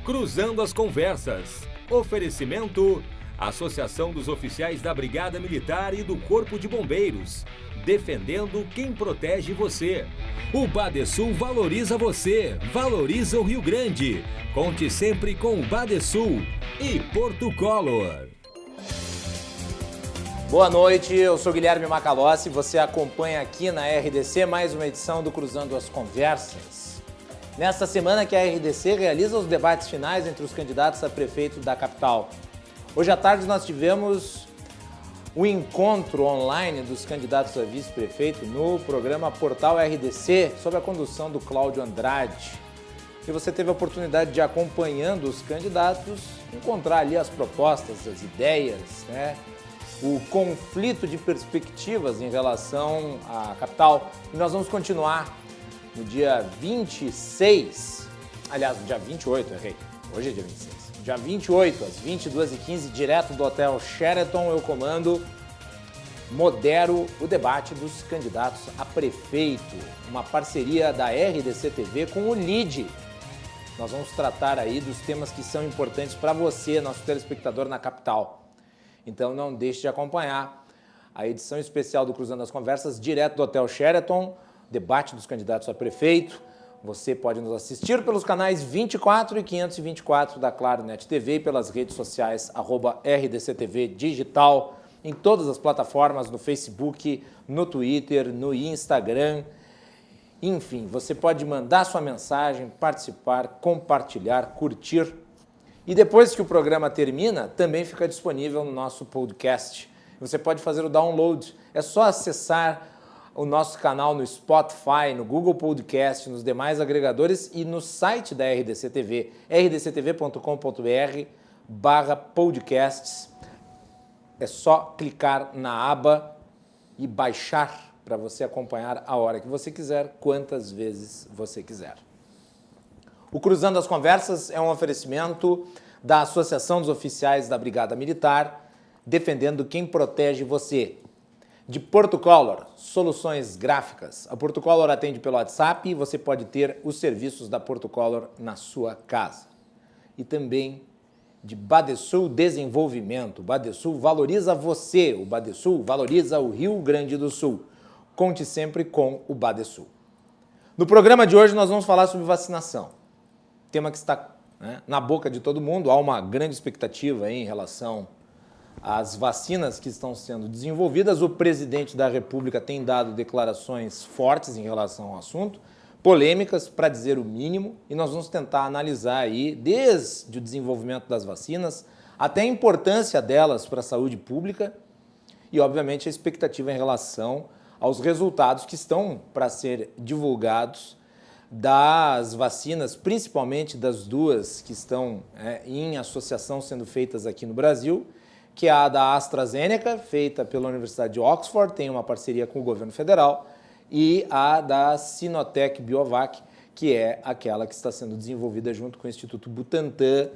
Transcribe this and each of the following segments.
Cruzando as Conversas. Oferecimento: Associação dos Oficiais da Brigada Militar e do Corpo de Bombeiros. Defendendo quem protege você. O Badesul valoriza você, valoriza o Rio Grande. Conte sempre com o Badesul e Porto Color. Boa noite, eu sou Guilherme Macalossi, você acompanha aqui na RDC mais uma edição do Cruzando as Conversas. Nesta semana que a RDC realiza os debates finais entre os candidatos a prefeito da capital. Hoje à tarde nós tivemos o encontro online dos candidatos a vice-prefeito no programa Portal RDC, sob a condução do Cláudio Andrade. E você teve a oportunidade de, acompanhando os candidatos, encontrar ali as propostas, as ideias, né? O conflito de perspectivas em relação à capital. E nós vamos continuar no dia 26, aliás, no dia 28, errei, hoje é dia 26. Dia 28, às 22h15, direto do Hotel Sheraton, eu comando, modero o debate dos candidatos a prefeito, uma parceria da RDC TV com o LIDE. Nós vamos tratar aí dos temas que são importantes para você, nosso telespectador na capital. Então não deixe de acompanhar a edição especial do Cruzando as Conversas, direto do Hotel Sheraton, debate dos candidatos a prefeito. Você pode nos assistir pelos canais 24 e 524 da Claro Net TV e pelas redes sociais @RDCTV Digital, em todas as plataformas, no Facebook, no Twitter, no Instagram. Enfim, você pode mandar sua mensagem, participar, compartilhar, curtir. E depois que o programa termina, também fica disponível no nosso podcast. Você pode fazer o download, é só acessar o nosso canal no Spotify, no Google Podcast, nos demais agregadores e no site da RDC TV, rdctv.com.br/podcasts. É só clicar na aba e baixar para você acompanhar a hora que você quiser, quantas vezes você quiser. O Cruzando as Conversas é um oferecimento da Associação dos Oficiais da Brigada Militar, defendendo quem protege você. De Porto Color, soluções gráficas. A Porto Color atende pelo WhatsApp e você pode ter os serviços da Porto Color na sua casa. E também de Badesul Desenvolvimento. O Badesul valoriza você, o Badesul valoriza o Rio Grande do Sul. Conte sempre com o Badesul. No programa de hoje nós vamos falar sobre vacinação. Tema que está, né, na boca de todo mundo. Há uma grande expectativa aí em relação às vacinas que estão sendo desenvolvidas. O presidente da República tem dado declarações fortes em relação ao assunto, polêmicas, para dizer o mínimo, e nós vamos tentar analisar aí, desde o desenvolvimento das vacinas, até a importância delas para a saúde pública e, obviamente, a expectativa em relação aos resultados que estão para ser divulgados das vacinas, principalmente das duas que estão em associação sendo feitas aqui no Brasil, que é a da AstraZeneca, feita pela Universidade de Oxford, tem uma parceria com o governo federal, e a da Sinotec Biovac, que é aquela que está sendo desenvolvida junto com o Instituto Butantan,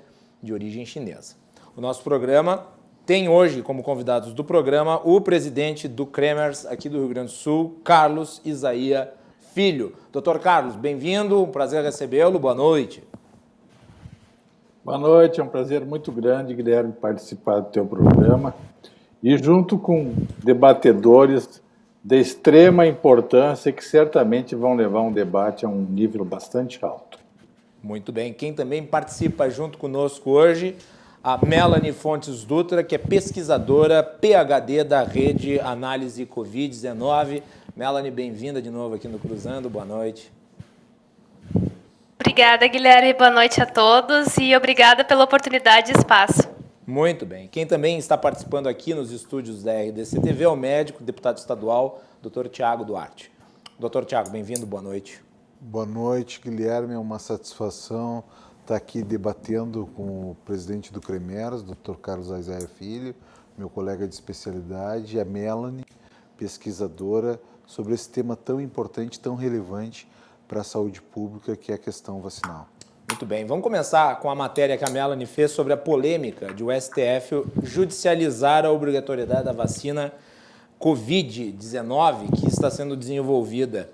de origem chinesa. O nosso programa tem hoje como convidados do programa o presidente do Cremers, aqui do Rio Grande do Sul, Carlos Isaia Filho. Doutor Carlos, bem-vindo, um prazer recebê-lo, boa noite. Boa noite, é um prazer muito grande, Guilherme, participar do teu programa e junto com debatedores de extrema importância que certamente vão levar um debate a um nível bastante alto. Muito bem, quem também participa junto conosco hoje, a Melanie Fontes Dutra, que é pesquisadora PhD da Rede Análise Covid-19. Melanie, bem-vinda de novo aqui no Cruzando, boa noite. Obrigada, Guilherme. Boa noite a todos e obrigada pela oportunidade e espaço. Muito bem. Quem também está participando aqui nos estúdios da RDC TV é o médico, deputado estadual, Dr. Tiago Duarte. Dr. Tiago, bem-vindo, boa noite. Boa noite, Guilherme. É uma satisfação estar aqui debatendo com o presidente do Cremers, Dr. Carlos Isaia Filho, meu colega de especialidade, e a Melanie, pesquisadora, sobre esse tema tão importante, tão relevante para a saúde pública, que é a questão vacinal. Muito bem, vamos começar com a matéria que a Melanie fez sobre a polêmica de o STF judicializar a obrigatoriedade da vacina Covid-19 que está sendo desenvolvida.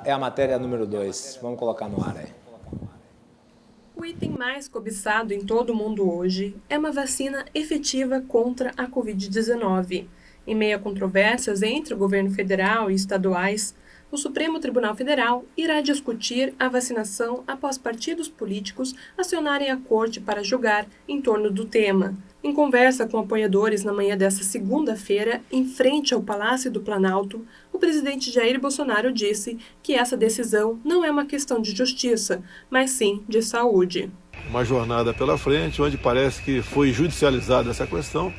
É a matéria número 2. Vamos colocar no ar aí. O item mais cobiçado em todo o mundo hoje é uma vacina efetiva contra a Covid-19. Em meio a controvérsias entre o governo federal e estaduais, o Supremo Tribunal Federal irá discutir a vacinação após partidos políticos acionarem a corte para julgar em torno do tema. Em conversa com apoiadores na manhã desta segunda-feira, em frente ao Palácio do Planalto, o presidente Jair Bolsonaro disse que essa decisão não é uma questão de justiça, mas sim de saúde. Uma jornada pela frente, onde parece que foi judicializada essa questão,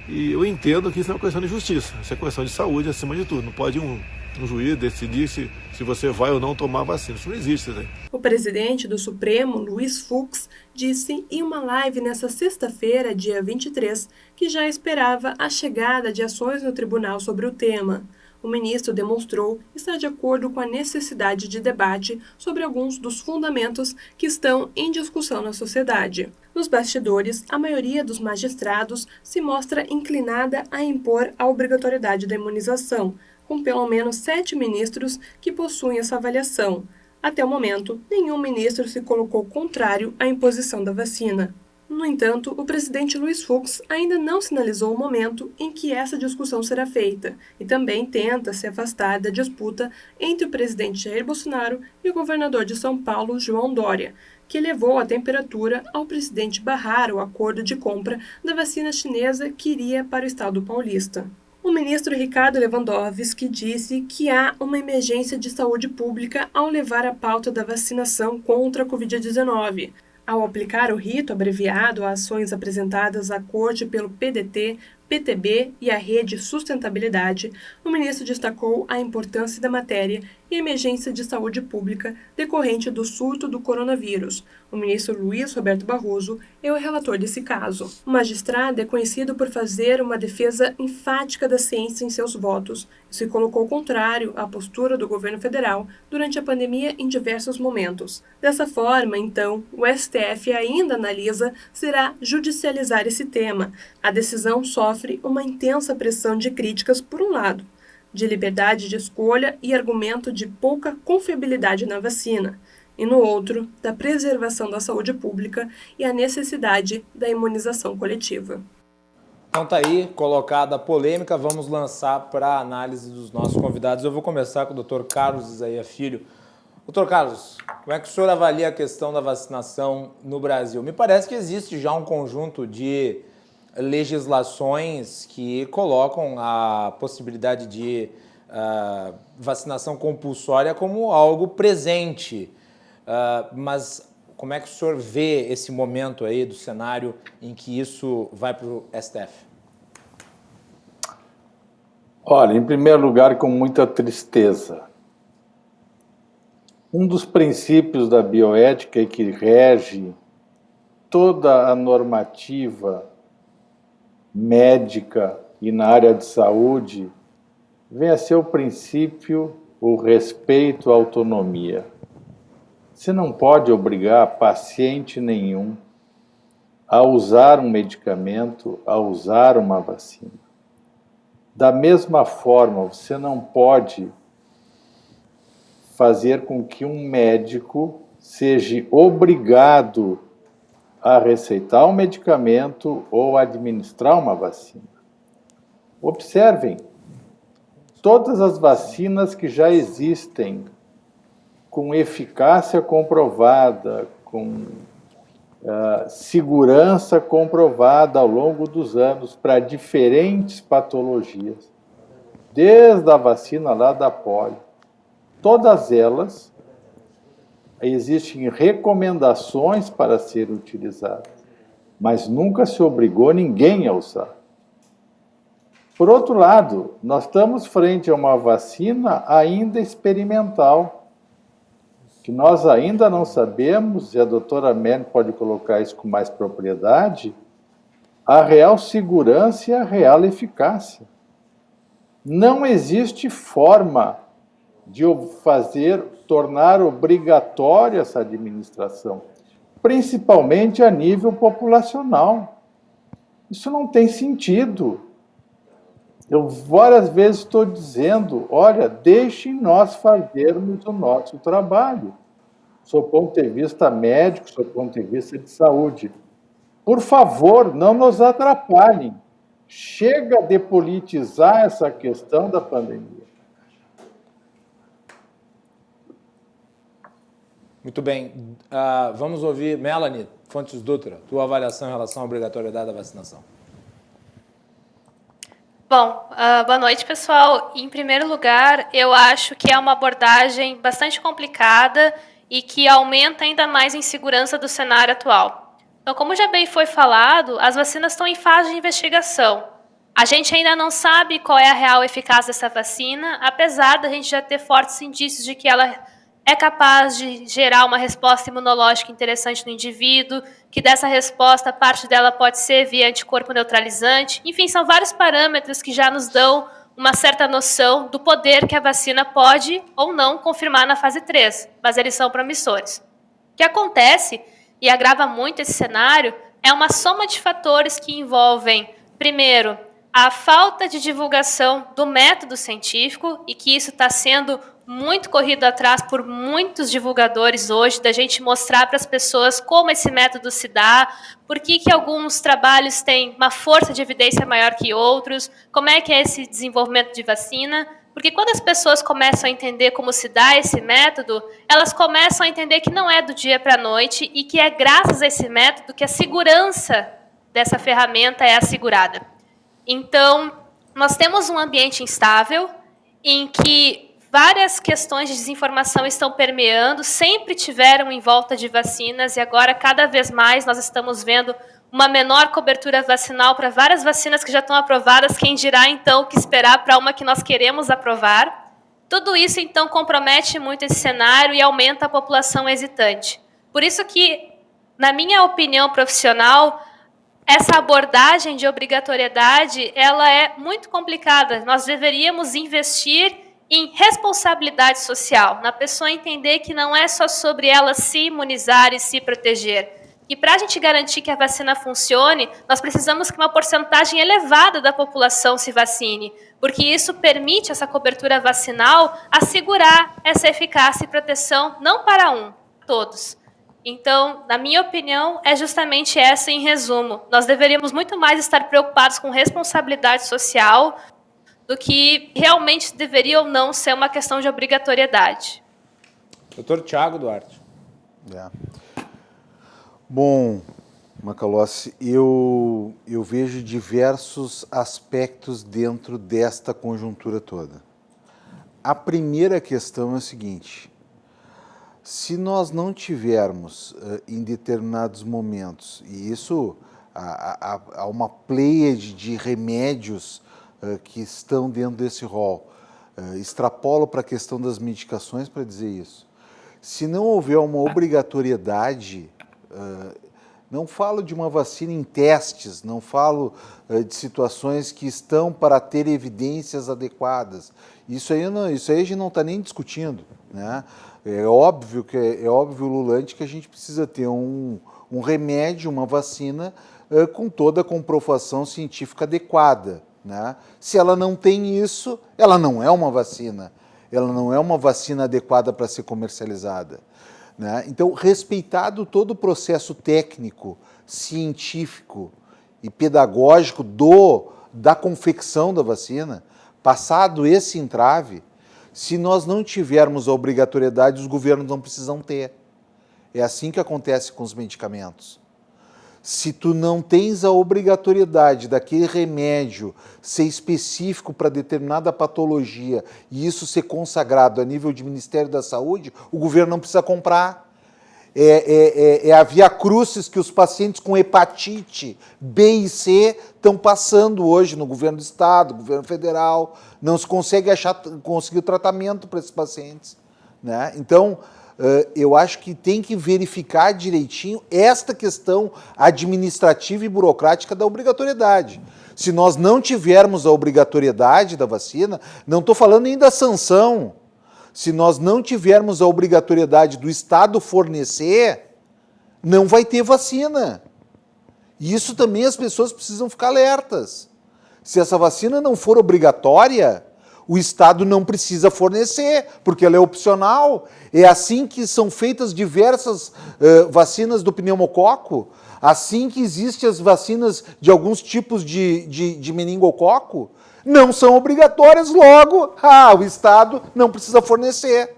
e eu entendo que isso é uma questão de justiça, isso é questão de saúde acima de tudo. Não pode um juiz decidir se você vai ou não tomar vacina. Isso não existe, né? O presidente do Supremo, Luiz Fux, disse em uma live nesta sexta-feira, dia 23, que já esperava a chegada de ações no tribunal sobre o tema. O ministro demonstrou estar de acordo com a necessidade de debate sobre alguns dos fundamentos que estão em discussão na sociedade. Nos bastidores, a maioria dos magistrados se mostra inclinada a impor a obrigatoriedade da imunização, com pelo menos 7 ministros que possuem essa avaliação. Até o momento, nenhum ministro se colocou contrário à imposição da vacina. No entanto, o presidente Luiz Fux ainda não sinalizou o momento em que essa discussão será feita e também tenta se afastar da disputa entre o presidente Jair Bolsonaro e o governador de São Paulo, João Dória, que levou a temperatura ao presidente barrar o acordo de compra da vacina chinesa que iria para o estado paulista. O ministro Ricardo Lewandowski disse que há uma emergência de saúde pública ao levar a pauta da vacinação contra a Covid-19. Ao aplicar o rito abreviado a ações apresentadas à corte pelo PDT, PTB e a Rede Sustentabilidade, o ministro destacou a importância da matéria e a emergência de saúde pública decorrente do surto do coronavírus. O ministro Luiz Roberto Barroso é o relator desse caso. O magistrado é conhecido por fazer uma defesa enfática da ciência em seus votos e se colocou contrário à postura do governo federal durante a pandemia em diversos momentos. Dessa forma, então, o STF ainda analisa se irá judicializar esse tema. A decisão sofre uma intensa pressão de críticas por um lado, de liberdade de escolha e argumento de pouca confiabilidade na vacina, e no outro, da preservação da saúde pública e a necessidade da imunização coletiva. Então tá aí, colocada a polêmica, vamos lançar para a análise dos nossos convidados. Eu vou começar com o Dr. Carlos Isaia Filho. Dr. Carlos, como é que o senhor avalia a questão da vacinação no Brasil? Me parece que existe já um conjunto de legislações que colocam a possibilidade de vacinação compulsória como algo presente. Mas como é que o senhor vê esse momento aí do cenário em que isso vai para o STF? Olha, em primeiro lugar, com muita tristeza. Um dos princípios da bioética e que rege toda a normativa médica e na área de saúde vem a ser o princípio, o respeito à autonomia. Você não pode obrigar paciente nenhum a usar um medicamento, a usar uma vacina. Da mesma forma, você não pode fazer com que um médico seja obrigado a receitar um medicamento ou administrar uma vacina. Observem, todas as vacinas que já existem, com eficácia comprovada, com segurança comprovada ao longo dos anos para diferentes patologias, desde a vacina lá da polio, todas elas existem recomendações para serem utilizadas, mas nunca se obrigou ninguém a usar. Por outro lado, nós estamos frente a uma vacina ainda experimental, que nós ainda não sabemos, e a doutora Melanie pode colocar isso com mais propriedade, a real segurança e a real eficácia. Não existe forma de tornar obrigatória essa administração, principalmente a nível populacional. Isso não tem sentido. Eu várias vezes estou dizendo, olha, deixem nós fazermos o nosso trabalho. sob o ponto de vista médico, sob o ponto de vista de saúde. Por favor, não nos atrapalhem. Chega de politizar essa questão da pandemia. Muito bem. Vamos ouvir Melanie Fontes Dutra, tua avaliação em relação à obrigatoriedade da vacinação. Bom, boa noite, pessoal. Em primeiro lugar, eu acho que é uma abordagem bastante complicada e que aumenta ainda mais a insegurança do cenário atual. Então, como já bem foi falado, as vacinas estão em fase de investigação. A gente ainda não sabe qual é a real eficácia dessa vacina, apesar da gente já ter fortes indícios de que ela é capaz de gerar uma resposta imunológica interessante no indivíduo, que dessa resposta, parte dela pode ser via anticorpo neutralizante. Enfim, são vários parâmetros que já nos dão uma certa noção do poder que a vacina pode ou não confirmar na fase 3, mas eles são promissores. O que acontece, e agrava muito esse cenário, é uma soma de fatores que envolvem, primeiro, a falta de divulgação do método científico, e que isso está sendo muito corrido atrás por muitos divulgadores hoje, da gente mostrar para as pessoas como esse método se dá, por que alguns trabalhos têm uma força de evidência maior que outros, como é que é esse desenvolvimento de vacina, porque quando as pessoas começam a entender como se dá esse método, elas começam a entender que não é do dia para a noite e que é graças a esse método que a segurança dessa ferramenta é assegurada. Então, nós temos um ambiente instável em que várias questões de desinformação estão permeando, sempre tiveram em volta de vacinas e agora, cada vez mais, nós estamos vendo uma menor cobertura vacinal para várias vacinas que já estão aprovadas, quem dirá, então, o que esperar para uma que nós queremos aprovar. Tudo isso, então, compromete muito esse cenário e aumenta a população hesitante. Por isso que, na minha opinião profissional, essa abordagem de obrigatoriedade, ela é muito complicada. Nós deveríamos investir em responsabilidade social, na pessoa entender que não é só sobre ela se imunizar e se proteger. E para a gente garantir que a vacina funcione, nós precisamos que uma porcentagem elevada da população se vacine, porque isso permite, essa cobertura vacinal, assegurar essa eficácia e proteção, não para todos. Então, na minha opinião, é justamente essa em resumo. Nós deveríamos muito mais estar preocupados com responsabilidade social do que realmente deveria ou não ser uma questão de obrigatoriedade. Dr. Tiago Duarte. Bom, Macalossi, eu vejo diversos aspectos dentro desta conjuntura toda. A primeira questão é a seguinte: se nós não tivermos, em determinados momentos, e isso há uma pleiade de remédios que estão dentro desse rol, extrapolo para a questão das medicações para dizer isso. Se não houver uma obrigatoriedade, não falo de uma vacina em testes, não falo de situações que estão para ter evidências adequadas. Isso aí a gente não está nem discutindo, né? É óbvio, Lulante, que a gente precisa ter um remédio, uma vacina com toda a comprovação científica adequada, né? Se ela não tem isso, ela não é uma vacina. Ela não é uma vacina adequada para ser comercializada, né? Então, respeitado todo o processo técnico, científico e pedagógico da confecção da vacina, passado esse entrave, se nós não tivermos a obrigatoriedade, os governos não precisam ter. É assim que acontece com os medicamentos. Se tu não tens a obrigatoriedade daquele remédio ser específico para determinada patologia e isso ser consagrado a nível de Ministério da Saúde, o governo não precisa comprar. É a via crucis que os pacientes com hepatite B e C estão passando hoje no governo do Estado, governo federal. Não se consegue conseguir tratamento para esses pacientes, né? Então, eu acho que tem que verificar direitinho esta questão administrativa e burocrática da obrigatoriedade. Se nós não tivermos a obrigatoriedade da vacina, não estou falando nem da sanção, se nós não tivermos a obrigatoriedade do Estado fornecer, não vai ter vacina. E isso também as pessoas precisam ficar alertas. Se essa vacina não for obrigatória, o Estado não precisa fornecer, porque ela é opcional. É assim que são feitas diversas vacinas do pneumococo, assim que existem as vacinas de alguns tipos de meningococo. Não são obrigatórias, logo, o Estado não precisa fornecer.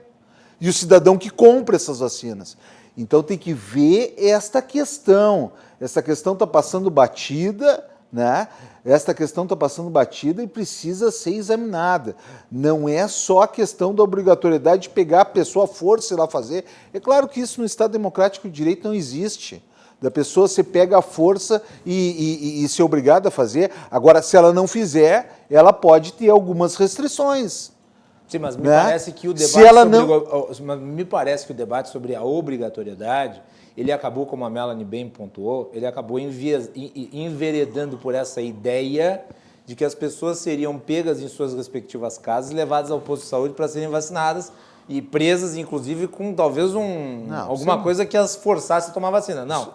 E o cidadão que compra essas vacinas. Então tem que ver esta questão. Essa questão está passando batida, né? Esta questão está passando batida e precisa ser examinada. Não é só a questão da obrigatoriedade de pegar a pessoa à força e lá fazer. É claro que isso no Estado Democrático de Direito não existe. Da pessoa você pega a força e ser obrigada a fazer. Agora, se ela não fizer, ela pode ter algumas restrições. Sim, mas me né? parece que o debate se ela me parece que o debate sobre a obrigatoriedade, ele acabou, como a Melanie bem pontuou, ele acabou enveredando por essa ideia de que as pessoas seriam pegas em suas respectivas casas e levadas ao posto de saúde para serem vacinadas e presas, inclusive, com talvez alguma coisa que as forçasse a tomar vacina. Não.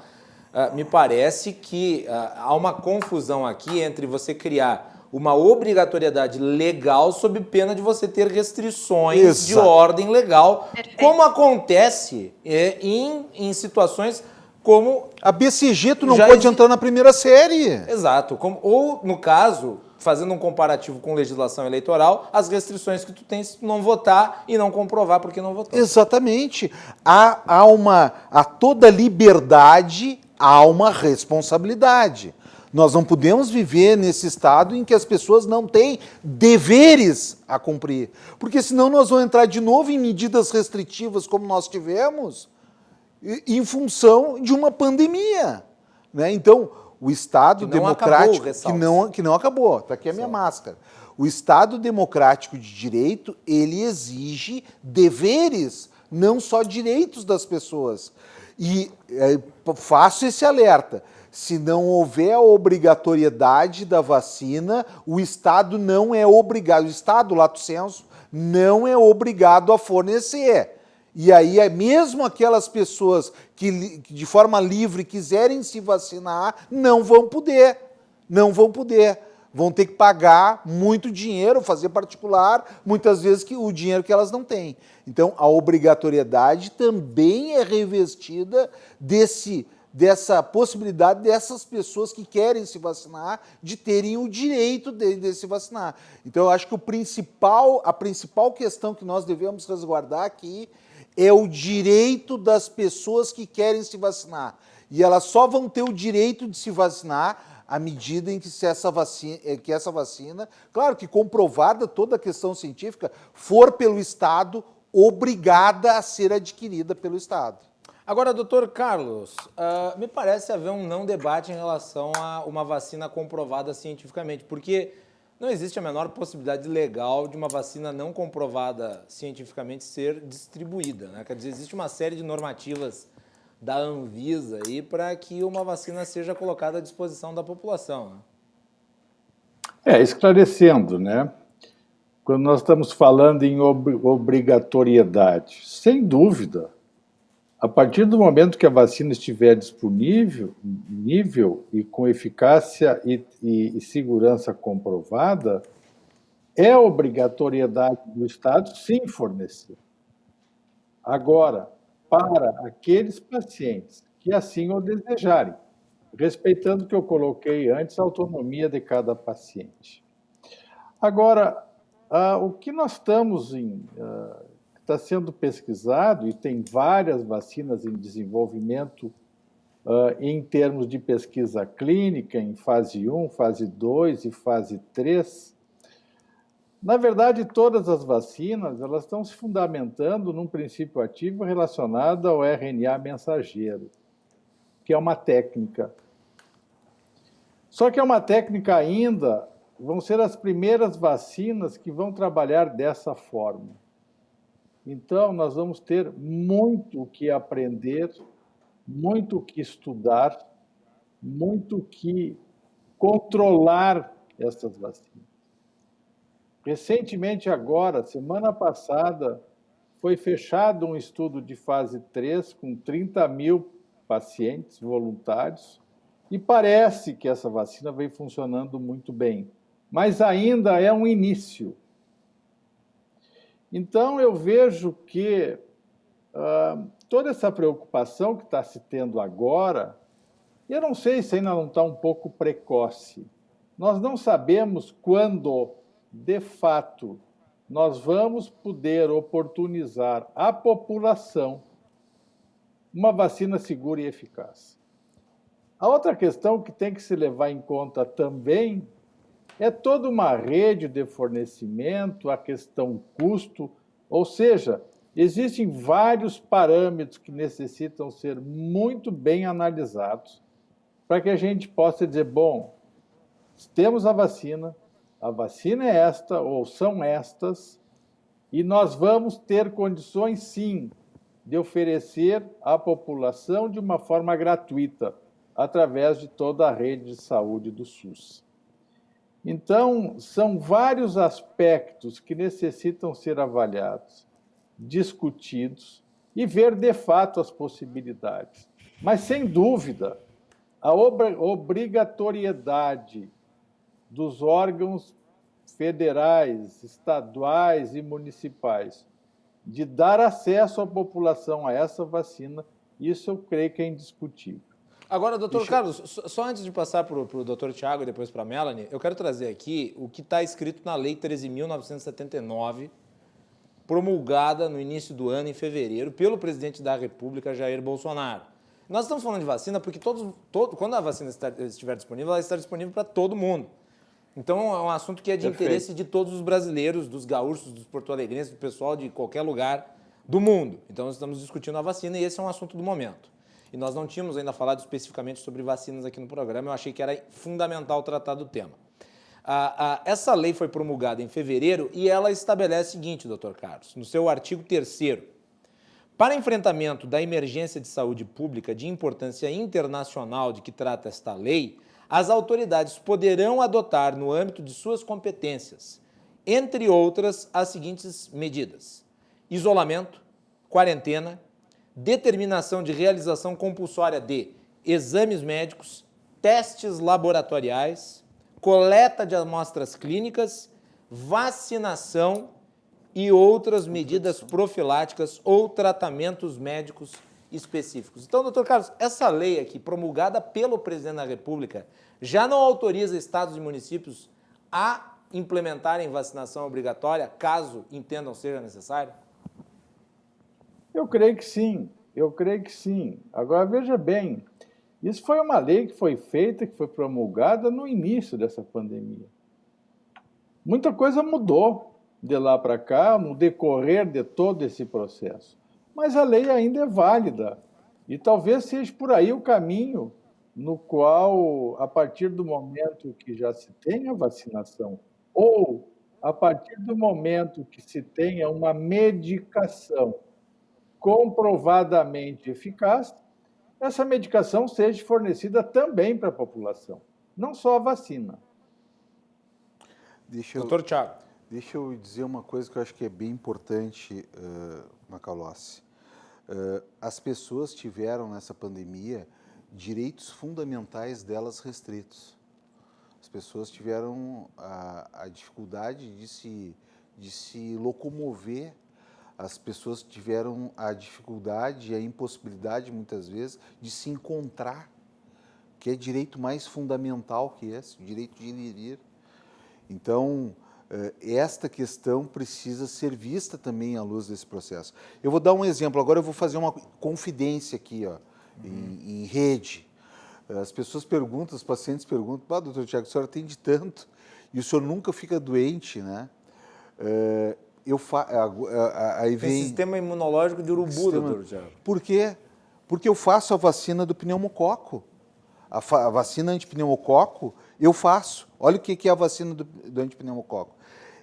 Me parece que há uma confusão aqui entre você criar uma obrigatoriedade legal sob pena de você ter restrições de ordem legal, como acontece em situações como... A BCG tu não pode entrar na primeira série. Exato. Ou, no caso, fazendo um comparativo com legislação eleitoral, as restrições que tu tens se tu não votar e não comprovar porque não votou. Exatamente. A toda liberdade há uma responsabilidade. Nós não podemos viver nesse estado em que as pessoas não têm deveres a cumprir. Porque senão nós vamos entrar de novo em medidas restritivas como nós tivemos em função de uma pandemia. Né? Então, o Estado democrático... que não acabou. Está aqui a minha máscara. O Estado democrático de direito, ele exige deveres, não só direitos das pessoas. E faço esse alerta. Se não houver a obrigatoriedade da vacina, o Estado não é obrigado, o Estado, lato sensu, não é obrigado a fornecer. E aí, mesmo aquelas pessoas que de forma livre quiserem se vacinar, não vão poder. Vão ter que pagar muito dinheiro, fazer particular, muitas vezes o dinheiro que elas não têm. Então, a obrigatoriedade também é revestida dessa possibilidade dessas pessoas que querem se vacinar, de terem o direito de se vacinar. Então, eu acho que a principal questão que nós devemos resguardar aqui é o direito das pessoas que querem se vacinar. E elas só vão ter o direito de se vacinar à medida em que essa vacina, claro que comprovada toda a questão científica, for pelo Estado, obrigada a ser adquirida pelo Estado. Agora, doutor Carlos, me parece haver um não debate em relação a uma vacina comprovada cientificamente, porque não existe a menor possibilidade legal de uma vacina não comprovada cientificamente ser distribuída, né? Quer dizer, existe uma série de normativas da Anvisa aí para que uma vacina seja colocada à disposição da população. Né? Esclarecendo, né? Quando nós estamos falando em obrigatoriedade, sem dúvida, a partir do momento que a vacina estiver disponível e com eficácia e segurança comprovada, é obrigatoriedade do Estado, sim, fornecer. Agora, para aqueles pacientes que assim o desejarem, respeitando o que eu coloquei antes, a autonomia de cada paciente. Agora, o que nós estamos está sendo pesquisado, e tem várias vacinas em desenvolvimento em termos de pesquisa clínica, em fase 1, fase 2 e fase 3. Na verdade, todas as vacinas elas estão se fundamentando num princípio ativo relacionado ao RNA mensageiro, que é uma técnica. Só que é uma técnica ainda, vão ser as primeiras vacinas que vão trabalhar dessa forma. Então, nós vamos ter muito o que aprender, muito o que estudar, muito o que controlar essas vacinas. Recentemente, agora, semana passada, foi fechado um estudo de fase 3 com 30 mil pacientes voluntários e parece que essa vacina vem funcionando muito bem, mas ainda é um início. Então, eu vejo que toda essa preocupação que está se tendo agora, eu não sei se ainda não está um pouco precoce. Nós não sabemos quando, de fato, nós vamos poder oportunizar à população uma vacina segura e eficaz. A outra questão que tem que se levar em conta também é toda uma rede de fornecimento, a questão custo, ou seja, existem vários parâmetros que necessitam ser muito bem analisados para que a gente possa dizer, bom, temos a vacina é esta ou são estas, e nós vamos ter condições, sim, de oferecer à população de uma forma gratuita, através de toda a rede de saúde do SUS. Então, são vários aspectos que necessitam ser avaliados, discutidos e ver de fato as possibilidades. Mas, sem dúvida, a obrigatoriedade dos órgãos federais, estaduais e municipais de dar acesso à população a essa vacina, isso eu creio que é indiscutível. Agora, doutor Carlos, só antes de passar para o doutor Tiago e depois para a Melanie, eu quero trazer aqui o que está escrito na Lei 13.979, promulgada no início do ano, em fevereiro, pelo presidente da República, Jair Bolsonaro. Nós estamos falando de vacina porque quando a vacina estiver disponível, ela está disponível para todo mundo. Então, é um assunto que é de interesse de todos os brasileiros, dos gaúchos, dos porto-alegrenses, do pessoal de qualquer lugar do mundo. Então, nós estamos discutindo a vacina e esse é um assunto do momento. E nós não tínhamos ainda falado especificamente sobre vacinas aqui no programa, eu achei que era fundamental tratar do tema. Essa lei foi promulgada em fevereiro e ela estabelece o seguinte, doutor Carlos, no seu artigo 3º, para enfrentamento da emergência de saúde pública de importância internacional de que trata esta lei, as autoridades poderão adotar, no âmbito de suas competências, entre outras, as seguintes medidas: isolamento, quarentena, determinação de realização compulsória de exames médicos, testes laboratoriais, coleta de amostras clínicas, vacinação e outras medidas profiláticas ou tratamentos médicos específicos. Então, doutor Carlos, essa lei aqui, promulgada pelo presidente da República, já não autoriza estados e municípios a implementarem vacinação obrigatória, caso entendam seja necessário? Eu creio que sim, Agora, veja bem, isso foi uma lei que foi feita, que foi promulgada no início dessa pandemia. Muita coisa mudou de lá para cá, no decorrer de todo esse processo. Mas a lei ainda é válida. E talvez seja por aí o caminho no qual, a partir do momento que já se tenha vacinação, ou a partir do momento que se tenha uma medicação comprovadamente eficaz, essa medicação seja fornecida também para a população, não só a vacina. Doutor Tiago. Deixa eu dizer uma coisa que eu acho que é bem importante, Macalossi. As pessoas tiveram, nessa pandemia, direitos fundamentais delas restritos. As pessoas tiveram a dificuldade de se locomover, as pessoas tiveram a dificuldade, a impossibilidade, muitas vezes, de se encontrar, que é direito mais fundamental que esse, o direito de ir e vir. Então, esta questão precisa ser vista também à luz desse processo. Eu vou dar um exemplo, agora eu vou fazer uma confidência aqui, ó, em rede. As pessoas perguntam, os pacientes perguntam, doutor Tiago, o senhor atende tanto e o senhor nunca fica doente, né? Aí vem... Tem sistema imunológico de urubu, doutor Tiago. Por quê? Porque eu faço a vacina do pneumococo. A vacina antipneumococo, eu faço. Olha o que é a vacina do antipneumococo.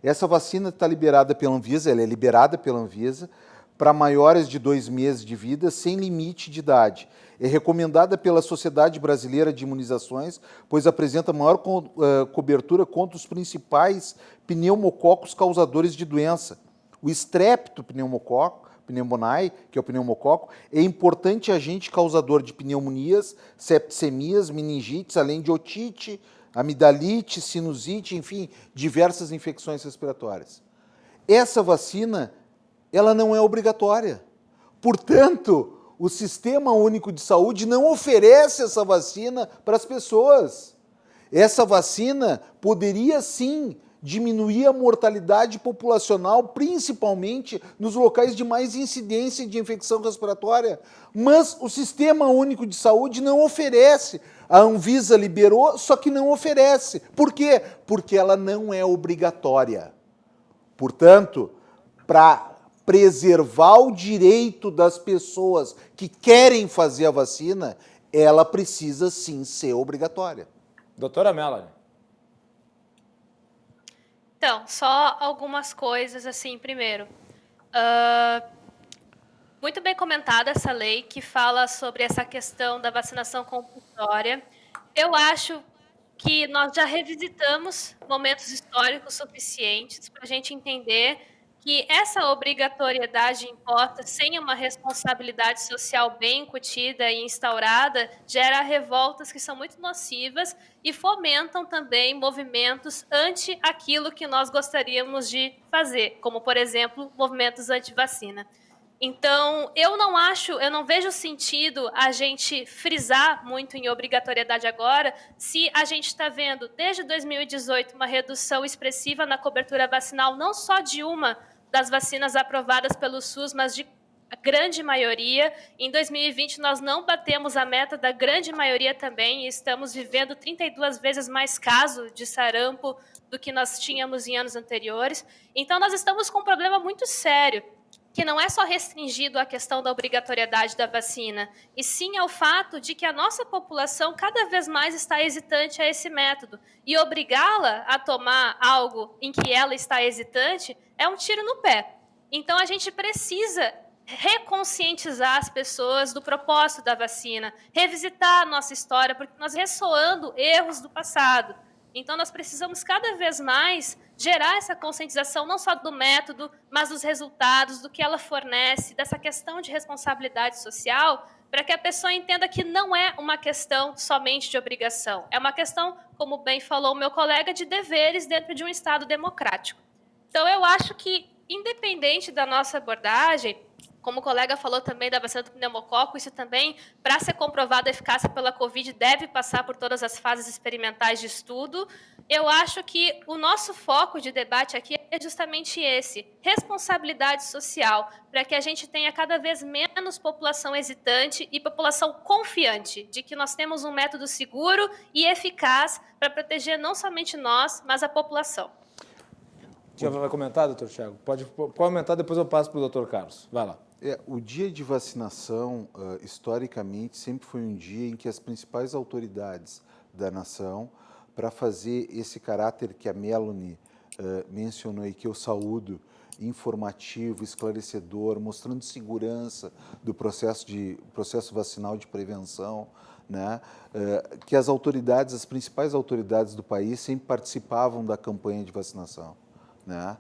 Essa vacina está liberada pela Anvisa, ela é liberada pela Anvisa para maiores de 2 meses de vida, sem limite de idade. É recomendada pela Sociedade Brasileira de Imunizações, pois apresenta maior cobertura contra os principais pneumococos causadores de doença. O Streptopneumoniae, que é o pneumococo, é importante agente causador de pneumonias, septicemias, meningites, além de otite, amidalite, sinusite, enfim, diversas infecções respiratórias. Essa vacina ela não é obrigatória. Portanto, o Sistema Único de Saúde não oferece essa vacina para as pessoas. Essa vacina poderia sim diminuir a mortalidade populacional, principalmente nos locais de mais incidência de infecção respiratória. Mas o Sistema Único de Saúde não oferece. A Anvisa liberou, só que não oferece. Por quê? Porque ela não é obrigatória. Portanto, para preservar o direito das pessoas que querem fazer a vacina, ela precisa sim ser obrigatória. Doutora Melanie. Então, só algumas coisas assim, primeiro. Muito bem comentada essa lei que fala sobre essa questão da vacinação compulsória. Eu acho que nós já revisitamos momentos históricos suficientes para a gente entender que essa obrigatoriedade imposta sem uma responsabilidade social bem incutida e instaurada gera revoltas que são muito nocivas e fomentam também movimentos ante aquilo que nós gostaríamos de fazer, como, por exemplo, movimentos anti-vacina. Então, eu não vejo sentido a gente frisar muito em obrigatoriedade agora, se a gente está vendo, desde 2018, uma redução expressiva na cobertura vacinal, não só de uma das vacinas aprovadas pelo SUS, mas de grande maioria. Em 2020, nós não batemos a meta da grande maioria também, e estamos vivendo 32 vezes mais casos de sarampo do que nós tínhamos em anos anteriores. Então, nós estamos com um problema muito sério, que não é só restringido à questão da obrigatoriedade da vacina, e sim ao fato de que a nossa população cada vez mais está hesitante a esse método. E obrigá-la a tomar algo em que ela está hesitante é um tiro no pé. Então, a gente precisa reconscientizar as pessoas do propósito da vacina, revisitar a nossa história, porque nós ressoando erros do passado. Então, nós precisamos cada vez mais gerar essa conscientização, não só do método, mas dos resultados, do que ela fornece, dessa questão de responsabilidade social, para que a pessoa entenda que não é uma questão somente de obrigação. É uma questão, como bem falou o meu colega, de deveres dentro de um Estado democrático. Então, eu acho que, independente da nossa abordagem, como o colega falou também da vacina do pneumococo, isso também, para ser comprovada a eficácia pela Covid, deve passar por todas as fases experimentais de estudo. Eu acho que o nosso foco de debate aqui é justamente esse, responsabilidade social, para que a gente tenha cada vez menos população hesitante e população confiante de que nós temos um método seguro e eficaz para proteger não somente nós, mas a população. Já vai comentar, doutor Thiago? Pode comentar, depois eu passo para o doutor Carlos. Vai lá. O dia de vacinação, historicamente, sempre foi um dia em que as principais autoridades da nação, para fazer esse caráter que a Melanie mencionou e que eu saúdo, informativo, esclarecedor, mostrando segurança do processo vacinal de prevenção, né? Que as autoridades, as principais autoridades do país sempre participavam da campanha de vacinação, né?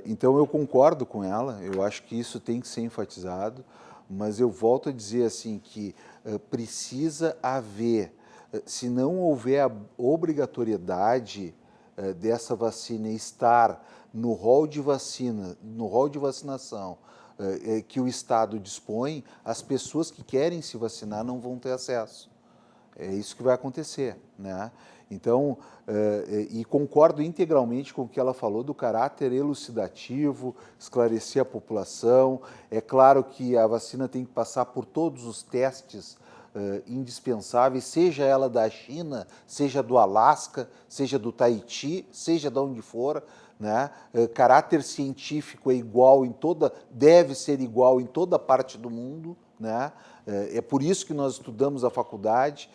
Então, eu concordo com ela, eu acho que isso tem que ser enfatizado, mas eu volto a dizer assim que precisa haver, se não houver a obrigatoriedade dessa vacina estar no rol de vacina, no rol de vacinação que o Estado dispõe, as pessoas que querem se vacinar não vão ter acesso. É isso que vai acontecer, né? Então, e concordo integralmente com o que ela falou do caráter elucidativo, esclarecer a população. É claro que a vacina tem que passar por todos os testes indispensáveis, seja ela da China, seja do Alasca, seja do Tahiti, seja de onde for, né? Caráter científico é igual deve ser igual em toda parte do mundo, né? É por isso que nós estudamos a faculdade,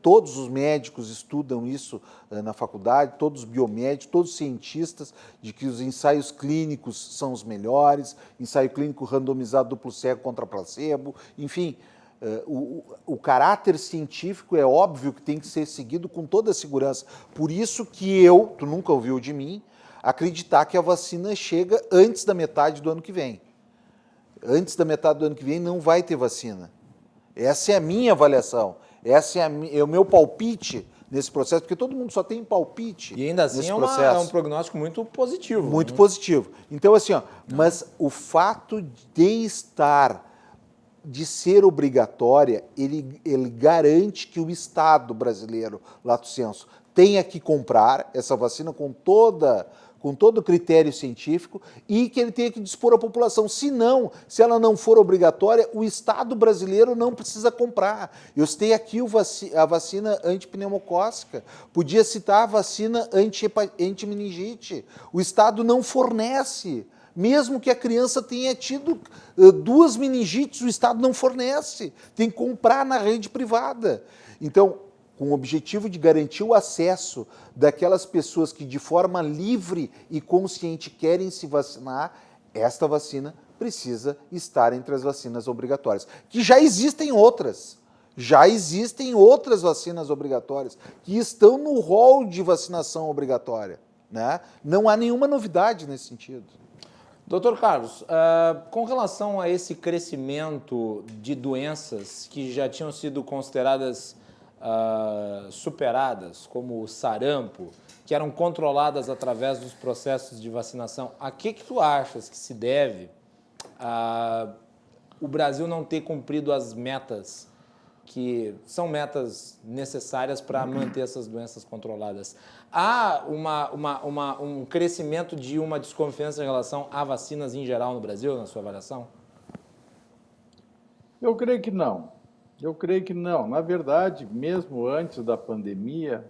todos os médicos estudam isso na faculdade, todos os biomédicos, todos os cientistas, de que os ensaios clínicos são os melhores, ensaio clínico randomizado duplo cego contra placebo, enfim, o caráter científico é óbvio que tem que ser seguido com toda a segurança. Por isso que tu nunca ouviu de mim, acreditar que a vacina chega antes da metade do ano que vem. Antes da metade do ano que vem não vai ter vacina. Essa é a minha avaliação, esse é o meu palpite nesse processo, porque todo mundo só tem palpite. E ainda assim nesse é processo. um prognóstico muito positivo. Muito positivo. Então, assim, mas o fato de ser obrigatória, ele garante que o Estado brasileiro, lato sensu, tenha que comprar essa vacina com todo o critério científico e que ele tenha que dispor à população. Se ela não for obrigatória, o Estado brasileiro não precisa comprar. Eu citei aqui a vacina antipneumocócica, podia citar a vacina antimeningite. O Estado não fornece. Mesmo que a criança tenha tido 2 meningites, o Estado não fornece. Tem que comprar na rede privada. Então, com o objetivo de garantir o acesso daquelas pessoas que de forma livre e consciente querem se vacinar, esta vacina precisa estar entre as vacinas obrigatórias. Que já existem outras. Já existem outras vacinas obrigatórias que estão no rol de vacinação obrigatória, né? Não há nenhuma novidade nesse sentido. Doutor Carlos, com relação a esse crescimento de doenças que já tinham sido consideradas superadas, como o sarampo, que eram controladas através dos processos de vacinação, a que tu achas que se deve o Brasil não ter cumprido as metas que são metas necessárias para manter essas doenças controladas? Há um crescimento de uma desconfiança em relação a vacinas em geral no Brasil, na sua avaliação? Eu creio que não. Na verdade, mesmo antes da pandemia,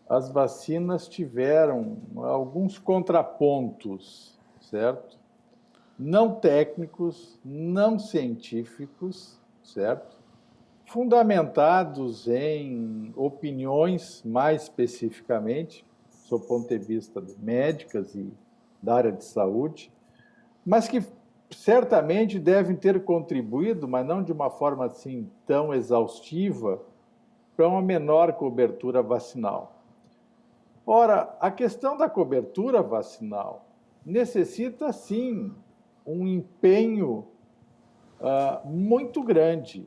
as vacinas tiveram alguns contrapontos, certo? Não técnicos, não científicos, certo? Fundamentados em opiniões, mais especificamente, sob o ponto de vista de médicas e da área de saúde, mas que certamente devem ter contribuído, mas não de uma forma assim tão exaustiva, para uma menor cobertura vacinal. Ora, a questão da cobertura vacinal necessita, sim, um empenho muito grande.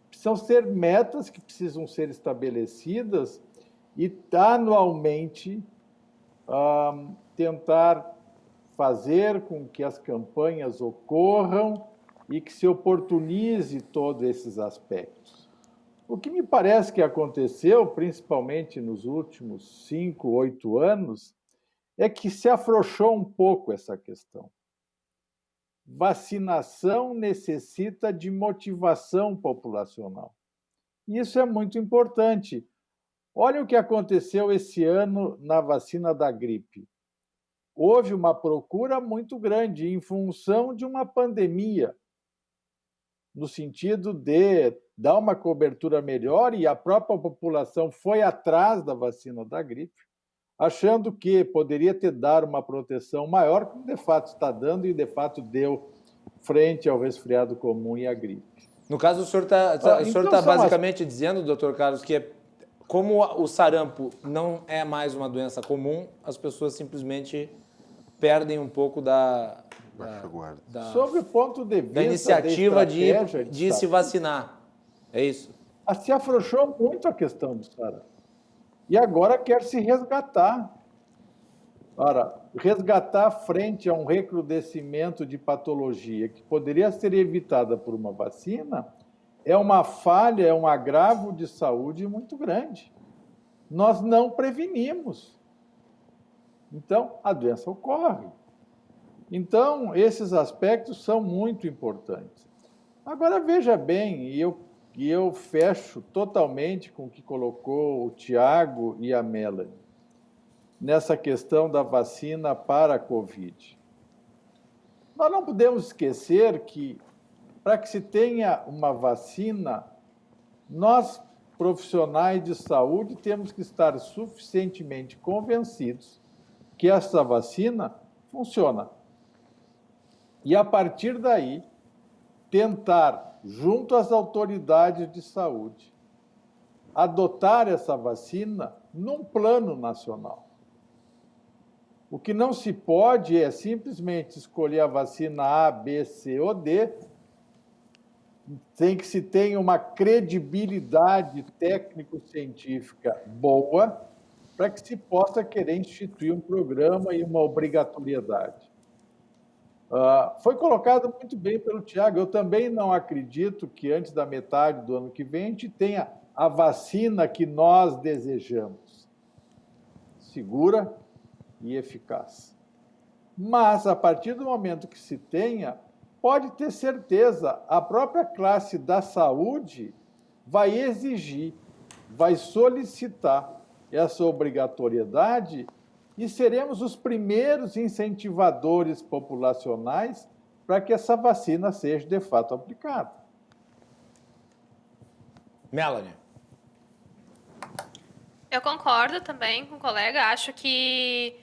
Precisam ser metas que precisam ser estabelecidas e, anualmente, tentar fazer com que as campanhas ocorram e que se oportunize todos esses aspectos. O que me parece que aconteceu, principalmente nos últimos 5, 8 anos, é que se afrouxou um pouco essa questão. Vacinação necessita de motivação populacional. Isso é muito importante. Olha o que aconteceu esse ano na vacina da gripe. Houve uma procura muito grande em função de uma pandemia, no sentido de dar uma cobertura melhor, e a própria população foi atrás da vacina da gripe, achando que poderia dar uma proteção maior, como de fato está dando e de fato deu frente ao resfriado comum e à gripe. No caso, o senhor está basicamente dizendo, doutor Carlos, que como o sarampo não é mais uma doença comum, as pessoas simplesmente perdem um pouco sob o ponto de vista da iniciativa de se vacinar. É isso? Se afrouxou muito a questão do sarampo. E agora quer se resgatar. Ora, resgatar frente a um recrudescimento de patologia que poderia ser evitada por uma vacina é uma falha, é um agravo de saúde muito grande. Nós não prevenimos. Então, a doença ocorre. Então, esses aspectos são muito importantes. Agora, veja bem, e eu fecho totalmente com o que colocou o Tiago e a Melanie, nessa questão da vacina para a Covid. Nós não podemos esquecer que, para que se tenha uma vacina, nós, profissionais de saúde, temos que estar suficientemente convencidos que essa vacina funciona. E, a partir daí, tentar, junto às autoridades de saúde, adotar essa vacina num plano nacional. O que não se pode é simplesmente escolher a vacina A, B, C ou D tem que se tenha uma credibilidade técnico-científica boa para que se possa querer instituir um programa e uma obrigatoriedade. Foi colocado muito bem pelo Tiago. Eu também não acredito que antes da metade do ano que vem a gente tenha a vacina que nós desejamos, segura e eficaz. Mas, a partir do momento que se tenha, pode ter certeza, a própria classe da saúde vai exigir, vai solicitar essa obrigatoriedade e seremos os primeiros incentivadores populacionais para que essa vacina seja, de fato, aplicada. Melanie. Eu concordo também com o colega. Acho que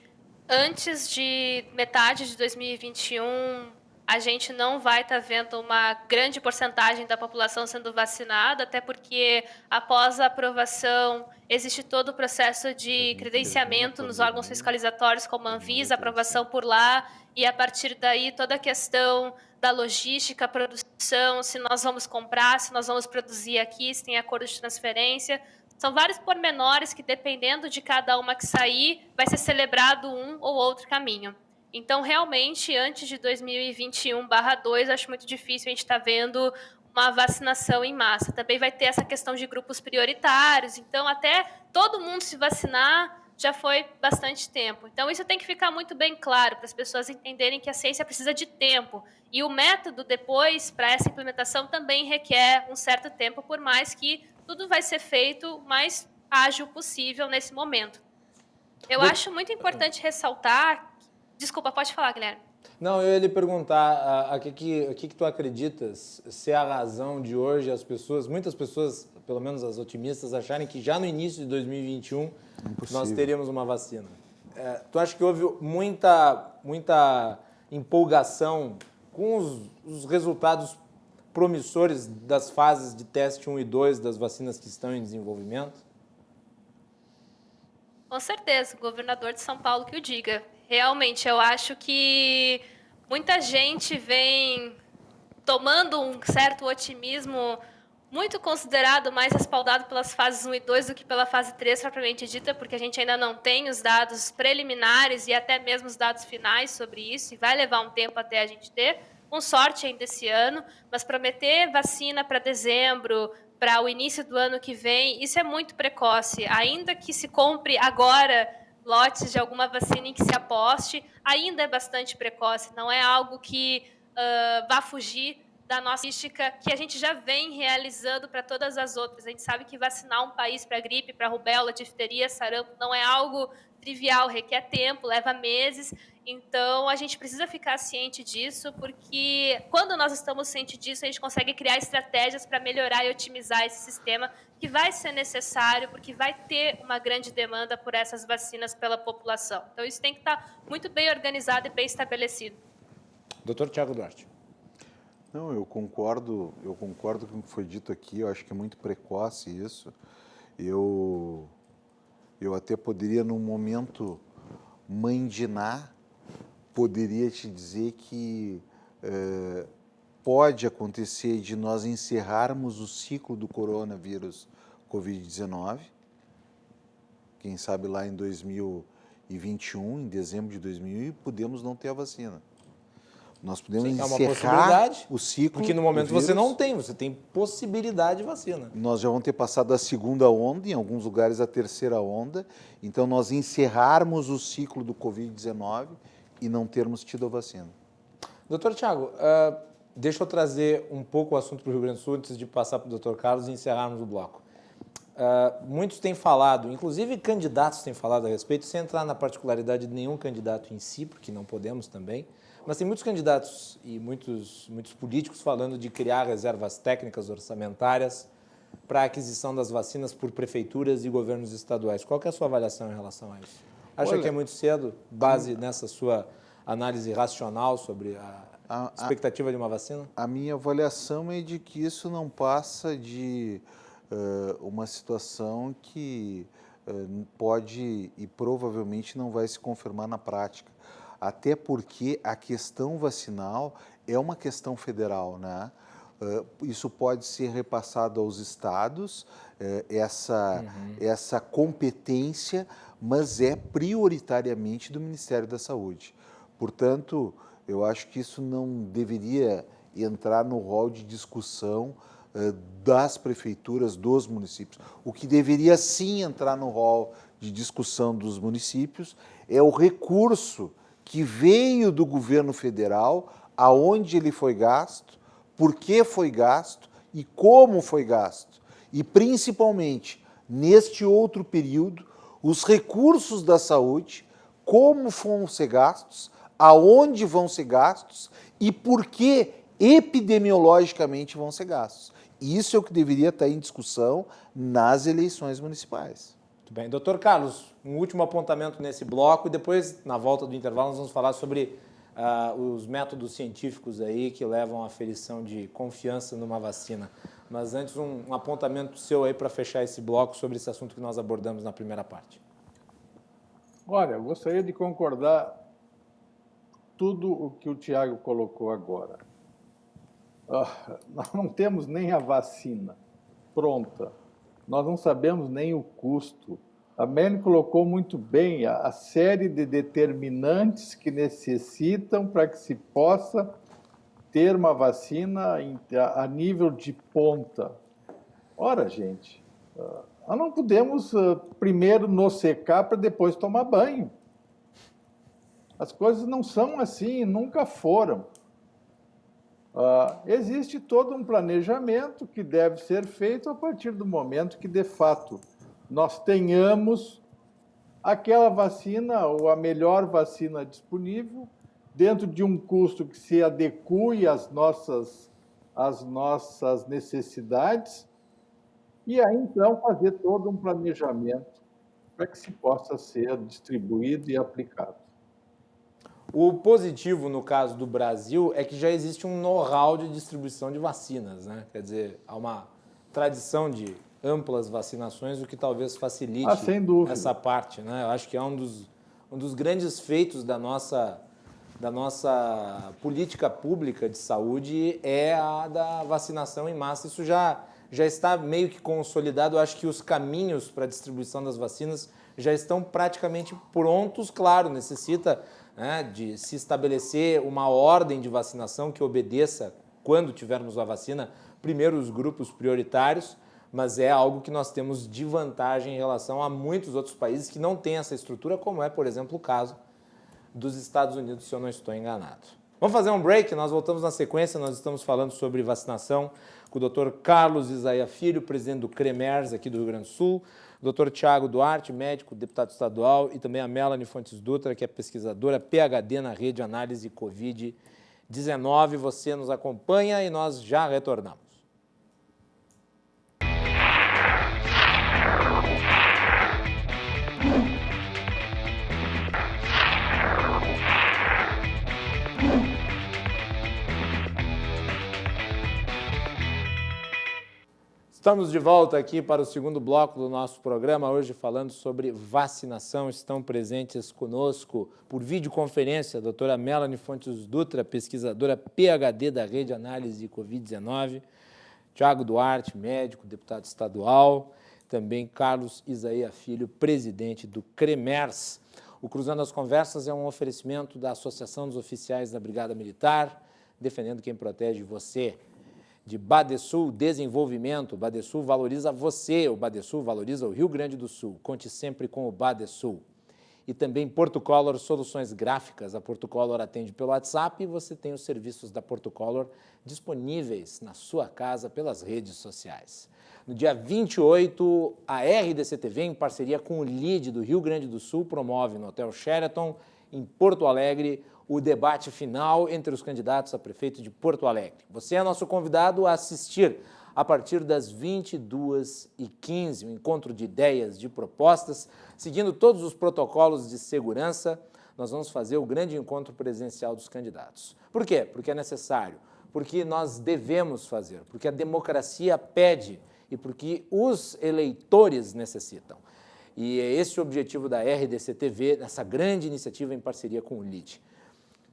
antes de metade de 2021, a gente não vai estar vendo uma grande porcentagem da população sendo vacinada, até porque, após a aprovação, existe todo o processo de credenciamento nos órgãos fiscalizatórios, como a Anvisa, aprovação por lá, e a partir daí toda a questão da logística, produção, se nós vamos comprar, se nós vamos produzir aqui, se tem acordo de transferência. São vários pormenores que, dependendo de cada uma que sair, vai ser celebrado um ou outro caminho. Então, realmente, antes de 2021/2, acho muito difícil a gente estar vendo uma vacinação em massa. Também vai ter essa questão de grupos prioritários. Então, até todo mundo se vacinar já foi bastante tempo. Então, isso tem que ficar muito bem claro para as pessoas entenderem que a ciência precisa de tempo. E o método depois, para essa implementação, também requer um certo tempo, por mais que tudo vai ser feito o mais ágil possível nesse momento. Eu acho muito importante ressaltar... Desculpa, pode falar, Guilherme. Não, eu ia lhe perguntar, o que tu acreditas ser a razão de hoje muitas pessoas, pelo menos as otimistas, acharem que já no início de 2021 nós teríamos uma vacina. Tu acha que houve muita empolgação com os resultados promissores das fases de teste 1 e 2 das vacinas que estão em desenvolvimento? Com certeza, o governador de São Paulo que o diga. Realmente, eu acho que muita gente vem tomando um certo otimismo muito considerado, mais respaldado pelas fases 1 e 2 do que pela fase 3 propriamente dita, porque a gente ainda não tem os dados preliminares e até mesmo os dados finais sobre isso, e vai levar um tempo até a gente ter, com sorte ainda esse ano, mas prometer vacina para dezembro, para o início do ano que vem, isso é muito precoce. Ainda que se compre agora lotes de alguma vacina em que se aposte, ainda é bastante precoce, não é algo que vá fugir da nossa logística que a gente já vem realizando para todas as outras. A gente sabe que vacinar um país para gripe, para rubéola, difteria, sarampo, não é algo trivial, requer tempo, leva meses. Então, a gente precisa ficar ciente disso, porque quando nós estamos cientes disso, a gente consegue criar estratégias para melhorar e otimizar esse sistema, que vai ser necessário, porque vai ter uma grande demanda por essas vacinas pela população. Então, isso tem que estar muito bem organizado e bem estabelecido. Dr. Tiago Duarte. Não, eu concordo com o que foi dito aqui, eu acho que é muito precoce isso. Eu até poderia, num momento mandinar, poderia te dizer que pode acontecer de nós encerrarmos o ciclo do coronavírus Covid-19, quem sabe lá em 2021, em dezembro de 2021, e podemos não ter a vacina. Nós podemos encerrar o ciclo. Porque no momento você não tem, você tem possibilidade de vacina. Nós já vamos ter passado a segunda onda, em alguns lugares a terceira onda. Então, nós encerrarmos o ciclo do Covid-19 e não termos tido a vacina. Doutor Tiago, deixa eu trazer um pouco o assunto para o Rio Grande do Sul antes de passar para o doutor Carlos e encerrarmos o bloco. Muitos têm falado, inclusive candidatos têm falado a respeito, sem entrar na particularidade de nenhum candidato em si, porque não podemos também, mas tem muitos candidatos e muitos políticos falando de criar reservas técnicas orçamentárias para a aquisição das vacinas por prefeituras e governos estaduais. Qual que é a sua avaliação em relação a isso? Acha que é muito cedo, base nessa sua análise racional sobre a expectativa de uma vacina? A minha avaliação é de que isso não passa de uma situação que pode e provavelmente não vai se confirmar na prática. Até porque a questão vacinal é uma questão federal, né? isso pode ser repassado aos estados, essa competência, mas é prioritariamente do Ministério da Saúde. Portanto, eu acho que isso não deveria entrar no rol de discussão das prefeituras, dos municípios. O que deveria sim entrar no rol de discussão dos municípios é o recurso que veio do governo federal, aonde ele foi gasto, por que foi gasto e como foi gasto. E, principalmente, neste outro período, os recursos da saúde, como vão ser gastos, aonde vão ser gastos e por que epidemiologicamente vão ser gastos. Isso é o que deveria estar em discussão nas eleições municipais. Muito bem. Doutor Carlos, um último apontamento nesse bloco e depois, na volta do intervalo, nós vamos falar sobre os métodos científicos aí que levam à aferição de confiança numa vacina. Mas antes, um apontamento seu aí para fechar esse bloco sobre esse assunto que nós abordamos na primeira parte. Olha, eu gostaria de concordar tudo o que o Tiago colocou agora. Nós não temos nem a vacina pronta, nós não sabemos nem o custo. A Melanie colocou muito bem a série de determinantes que necessitam para que se possa ter uma vacina a nível de ponta. Ora, gente, nós não podemos primeiro nos secar para depois tomar banho. As coisas não são assim, nunca foram. Existe todo um planejamento que deve ser feito a partir do momento que, de fato, nós tenhamos aquela vacina ou a melhor vacina disponível dentro de um custo que se adeque às nossas necessidades e aí, então, fazer todo um planejamento para que se possa ser distribuído e aplicado. O positivo, no caso do Brasil, é que já existe um know-how de distribuição de vacinas, né? Quer dizer, há uma tradição de amplas vacinações, o que talvez facilite essa parte, né? Eu acho que é um dos grandes feitos da nossa política pública de saúde é a da vacinação em massa. Isso já está meio que consolidado. Eu acho que os caminhos para a distribuição das vacinas já estão praticamente prontos. Claro, necessita, né, de se estabelecer uma ordem de vacinação que obedeça, quando tivermos a vacina, primeiro os grupos prioritários, mas é algo que nós temos de vantagem em relação a muitos outros países que não têm essa estrutura, como é, por exemplo, o caso dos Estados Unidos, se eu não estou enganado. Vamos fazer um break, nós voltamos na sequência, nós estamos falando sobre vacinação com o Dr. Carlos Isaia Filho, presidente do CREMERS aqui do Rio Grande do Sul, o Dr. Tiago Duarte, médico, deputado estadual, e também a Melanie Fontes Dutra, que é pesquisadora PhD na rede Análise Covid-19. Você nos acompanha e nós já retornamos. Estamos de volta aqui para o segundo bloco do nosso programa, hoje falando sobre vacinação. Estão presentes conosco por videoconferência a doutora Melanie Fontes Dutra, pesquisadora PhD da Rede Análise Covid-19, Tiago Duarte, médico, deputado estadual, também Carlos Isaia Filho, presidente do CREMERS. O Cruzando as Conversas é um oferecimento da Associação dos Oficiais da Brigada Militar, defendendo quem protege você. De Badesul Desenvolvimento, o Badesul valoriza você, o Badesul valoriza o Rio Grande do Sul. Conte sempre com o Badesul. E também Portocolor Soluções Gráficas. A Portocolor atende pelo WhatsApp e você tem os serviços da Portocolor disponíveis na sua casa pelas redes sociais. No dia 28, a RDC-TV, em parceria com o LIDE do Rio Grande do Sul, promove no Hotel Sheraton, em Porto Alegre, o debate final entre os candidatos a prefeito de Porto Alegre. Você é nosso convidado a assistir a partir das 22h15, um encontro de ideias, de propostas, seguindo todos os protocolos de segurança. Nós vamos fazer o grande encontro presencial dos candidatos. Por quê? Porque é necessário, porque nós devemos fazer, porque a democracia pede e porque os eleitores necessitam. E é esse o objetivo da RDC-TV, nessa grande iniciativa em parceria com o LIDE.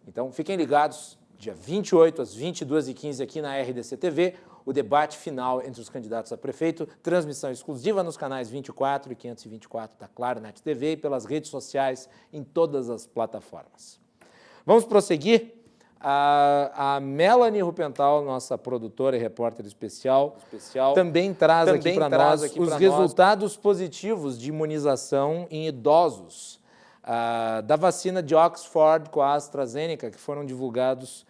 Então, fiquem ligados dia 28, às 22h15, aqui na RDC TV, o debate final entre os candidatos a prefeito, transmissão exclusiva nos canais 24 e 524 da Claro Net TV e pelas redes sociais em todas as plataformas. Vamos prosseguir. A Melanie Rupental, nossa produtora e repórter especial, também traz aqui para nós os resultados positivos de imunização em idosos da vacina de Oxford com a AstraZeneca, que foram divulgados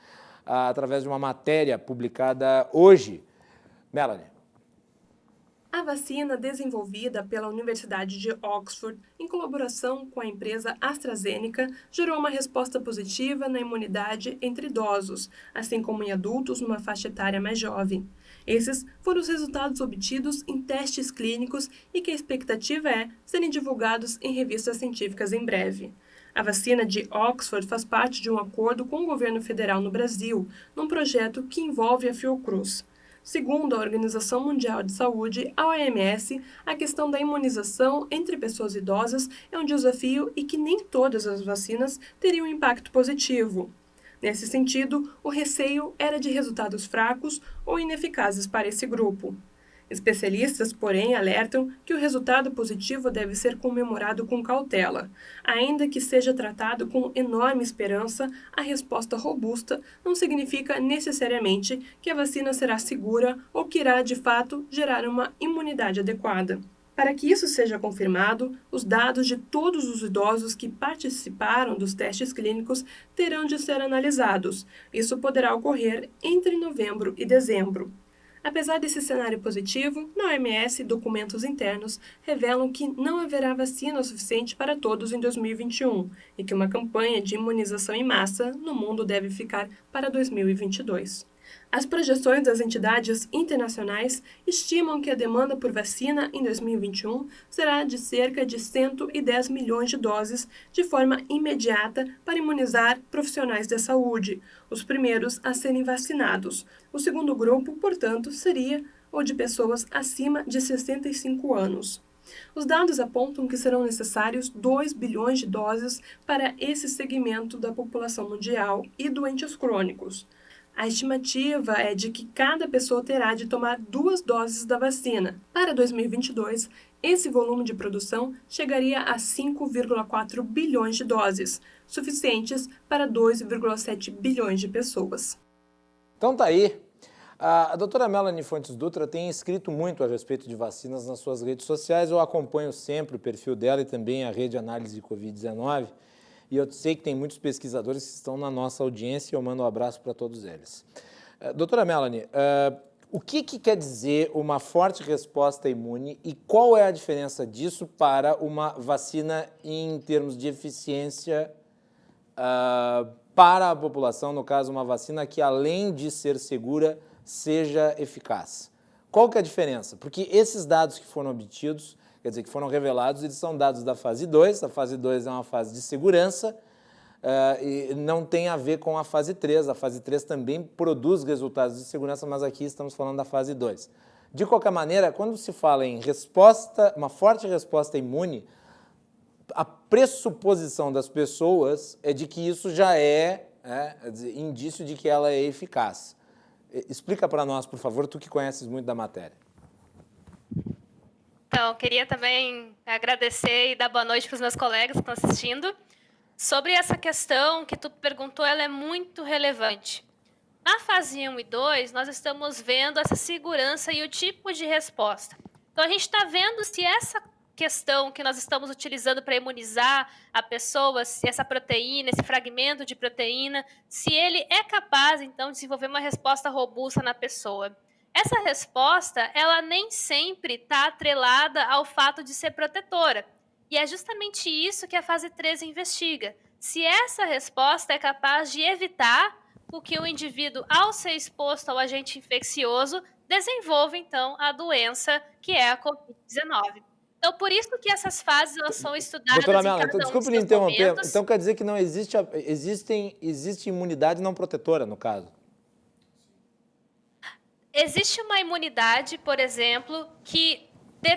através de uma matéria publicada hoje. Melanie. A vacina desenvolvida pela Universidade de Oxford, em colaboração com a empresa AstraZeneca, gerou uma resposta positiva na imunidade entre idosos, assim como em adultos numa faixa etária mais jovem. Esses foram os resultados obtidos em testes clínicos e que a expectativa é serem divulgados em revistas científicas em breve. A vacina de Oxford faz parte de um acordo com o governo federal no Brasil, num projeto que envolve a Fiocruz. Segundo a Organização Mundial de Saúde, a OMS, a questão da imunização entre pessoas idosas é um desafio e que nem todas as vacinas teriam impacto positivo. Nesse sentido, o receio era de resultados fracos ou ineficazes para esse grupo. Especialistas, porém, alertam que o resultado positivo deve ser comemorado com cautela. Ainda que seja tratado com enorme esperança, a resposta robusta não significa necessariamente que a vacina será segura ou que irá, de fato, gerar uma imunidade adequada. Para que isso seja confirmado, os dados de todos os idosos que participaram dos testes clínicos terão de ser analisados. Isso poderá ocorrer entre novembro e dezembro. Apesar desse cenário positivo, na OMS, documentos internos revelam que não haverá vacina suficiente para todos em 2021 e que uma campanha de imunização em massa no mundo deve ficar para 2022. As projeções das entidades internacionais estimam que a demanda por vacina em 2021 será de cerca de 110 milhões de doses de forma imediata para imunizar profissionais da saúde, os primeiros a serem vacinados. O segundo grupo, portanto, seria o de pessoas acima de 65 anos. Os dados apontam que serão necessários 2 bilhões de doses para esse segmento da população mundial e doentes crônicos. A estimativa é de que cada pessoa terá de tomar 2 doses da vacina. Para 2022, esse volume de produção chegaria a 5,4 bilhões de doses, suficientes para 2,7 bilhões de pessoas. Então tá aí. A doutora Melanie Fontes Dutra tem escrito muito a respeito de vacinas nas suas redes sociais. Eu acompanho sempre o perfil dela e também a rede Análise Covid-19. E eu sei que tem muitos pesquisadores que estão na nossa audiência e eu mando um abraço para todos eles. Doutora Melanie, o que quer dizer uma forte resposta imune e qual é a diferença disso para uma vacina em termos de eficiência para a população, no caso, uma vacina que, além de ser segura, seja eficaz? Qual que é a diferença? Porque esses dados que foram obtidos, quer dizer, que foram revelados, eles são dados da fase 2. A fase 2 é uma fase de segurança e não tem a ver com a fase 3. A fase 3 também produz resultados de segurança, mas aqui estamos falando da fase 2. De qualquer maneira, quando se fala em resposta, uma forte resposta imune, a pressuposição das pessoas é de que isso já é indício de que ela é eficaz. Explica para nós, por favor, tu que conheces muito da matéria. Então, queria também agradecer e dar boa noite para os meus colegas que estão assistindo. Sobre essa questão que tu perguntou, ela é muito relevante. Na fase 1 e 2, nós estamos vendo essa segurança e o tipo de resposta. Então, a gente está vendo se essa questão que nós estamos utilizando para imunizar a pessoa, se essa proteína, esse fragmento de proteína, se ele é capaz, então, de desenvolver uma resposta robusta na pessoa. Essa resposta, ela nem sempre está atrelada ao fato de ser protetora. E é justamente isso que a fase 3 investiga. Se essa resposta é capaz de evitar o que o indivíduo, ao ser exposto ao agente infeccioso, desenvolva, então, a doença que é a Covid-19. Então, por isso que essas fases elas são estudadas. Doutora Melanie, então, desculpe lhe interromper. Então, quer dizer que não existe imunidade não protetora, no caso? Existe uma imunidade, por exemplo, que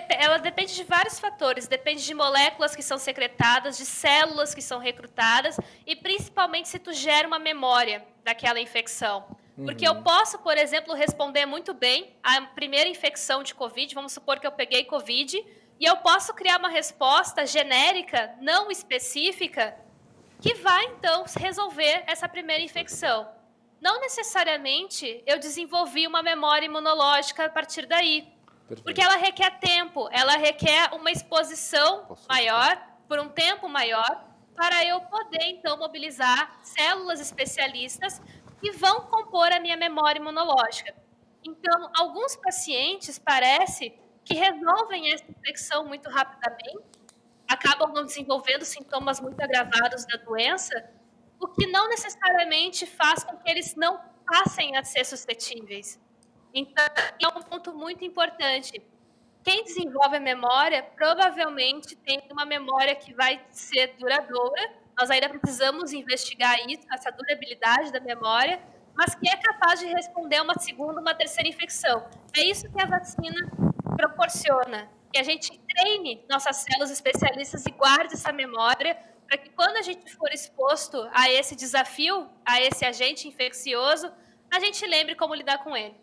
Ela depende de vários fatores, depende de moléculas que são secretadas, de células que são recrutadas e principalmente se tu gera uma memória daquela infecção. Porque eu posso, por exemplo, responder muito bem à primeira infecção de Covid, vamos supor que eu peguei Covid, e eu posso criar uma resposta genérica, não específica, que vai, então, resolver essa primeira infecção. Não necessariamente eu desenvolvi uma memória imunológica a partir daí. Perfeito. Porque ela requer tempo, ela requer uma exposição maior, por um tempo maior, para eu poder, então, mobilizar células especialistas que vão compor a minha memória imunológica. Então, alguns pacientes parece que resolvem essa infecção muito rapidamente, acabam não desenvolvendo sintomas muito agravados da doença, o que não necessariamente faz com que eles não passem a ser suscetíveis. Então, é um ponto muito importante. Quem desenvolve a memória provavelmente tem uma memória que vai ser duradoura. Nós ainda precisamos investigar isso, essa durabilidade da memória, mas que é capaz de responder a uma segunda, uma terceira infecção. É isso que a vacina proporciona, que a gente treine nossas células especialistas e guarde essa memória para que quando a gente for exposto a esse desafio, a esse agente infeccioso, a gente lembre como lidar com ele.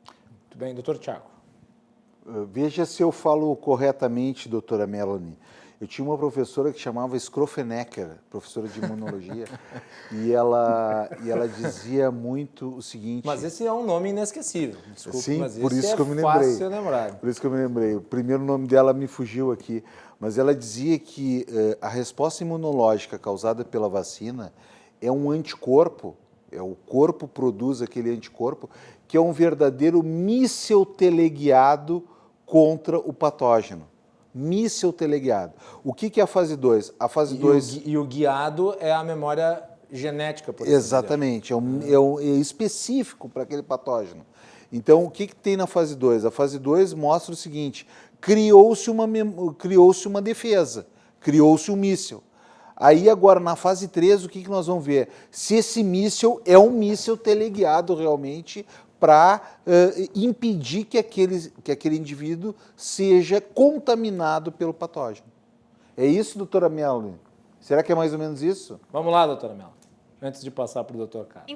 Muito bem, doutor Tiago. Veja se eu falo corretamente, doutora Melanie. Eu tinha uma professora que chamava Scrofenecker, professora de imunologia, e ela dizia muito o seguinte... Mas esse é um nome inesquecível, desculpe, sim, mas por isso esse que eu me fácil lembrar. Por isso que eu me lembrei. O primeiro nome dela me fugiu aqui, mas ela dizia que a resposta imunológica causada pela vacina é um anticorpo, o corpo produz aquele anticorpo, que é um verdadeiro míssil teleguiado contra o patógeno. Míssil teleguiado. O que é a fase 2? A fase 2... E o guiado é a memória genética, por exatamente, é específico para aquele patógeno. Então, o que tem na fase 2? A fase 2 mostra o seguinte, criou-se uma defesa, criou-se um míssil. Aí, agora, na fase 3, o que nós vamos ver? Se esse míssil é um míssil teleguiado realmente para impedir que aquele indivíduo seja contaminado pelo patógeno. É isso, doutora Melanie? Será que é mais ou menos isso? Vamos lá, doutora Melanie, antes de passar para o doutor Carlos.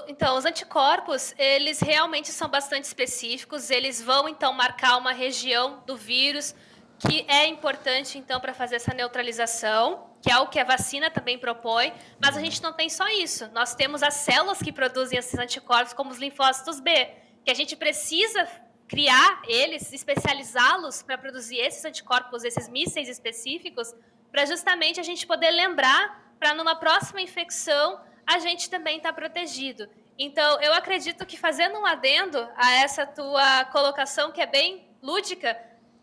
Então, os anticorpos, eles realmente são bastante específicos, eles vão, então, marcar uma região do vírus que é importante, então, para fazer essa neutralização, que é o que a vacina também propõe, mas a gente não tem só isso. Nós temos as células que produzem esses anticorpos, como os linfócitos B, que a gente precisa criar eles, especializá-los para produzir esses anticorpos, esses mísseis específicos, para justamente a gente poder lembrar, para numa próxima infecção, a gente também estar protegido. Então, eu acredito que fazendo um adendo a essa tua colocação, que é bem lúdica,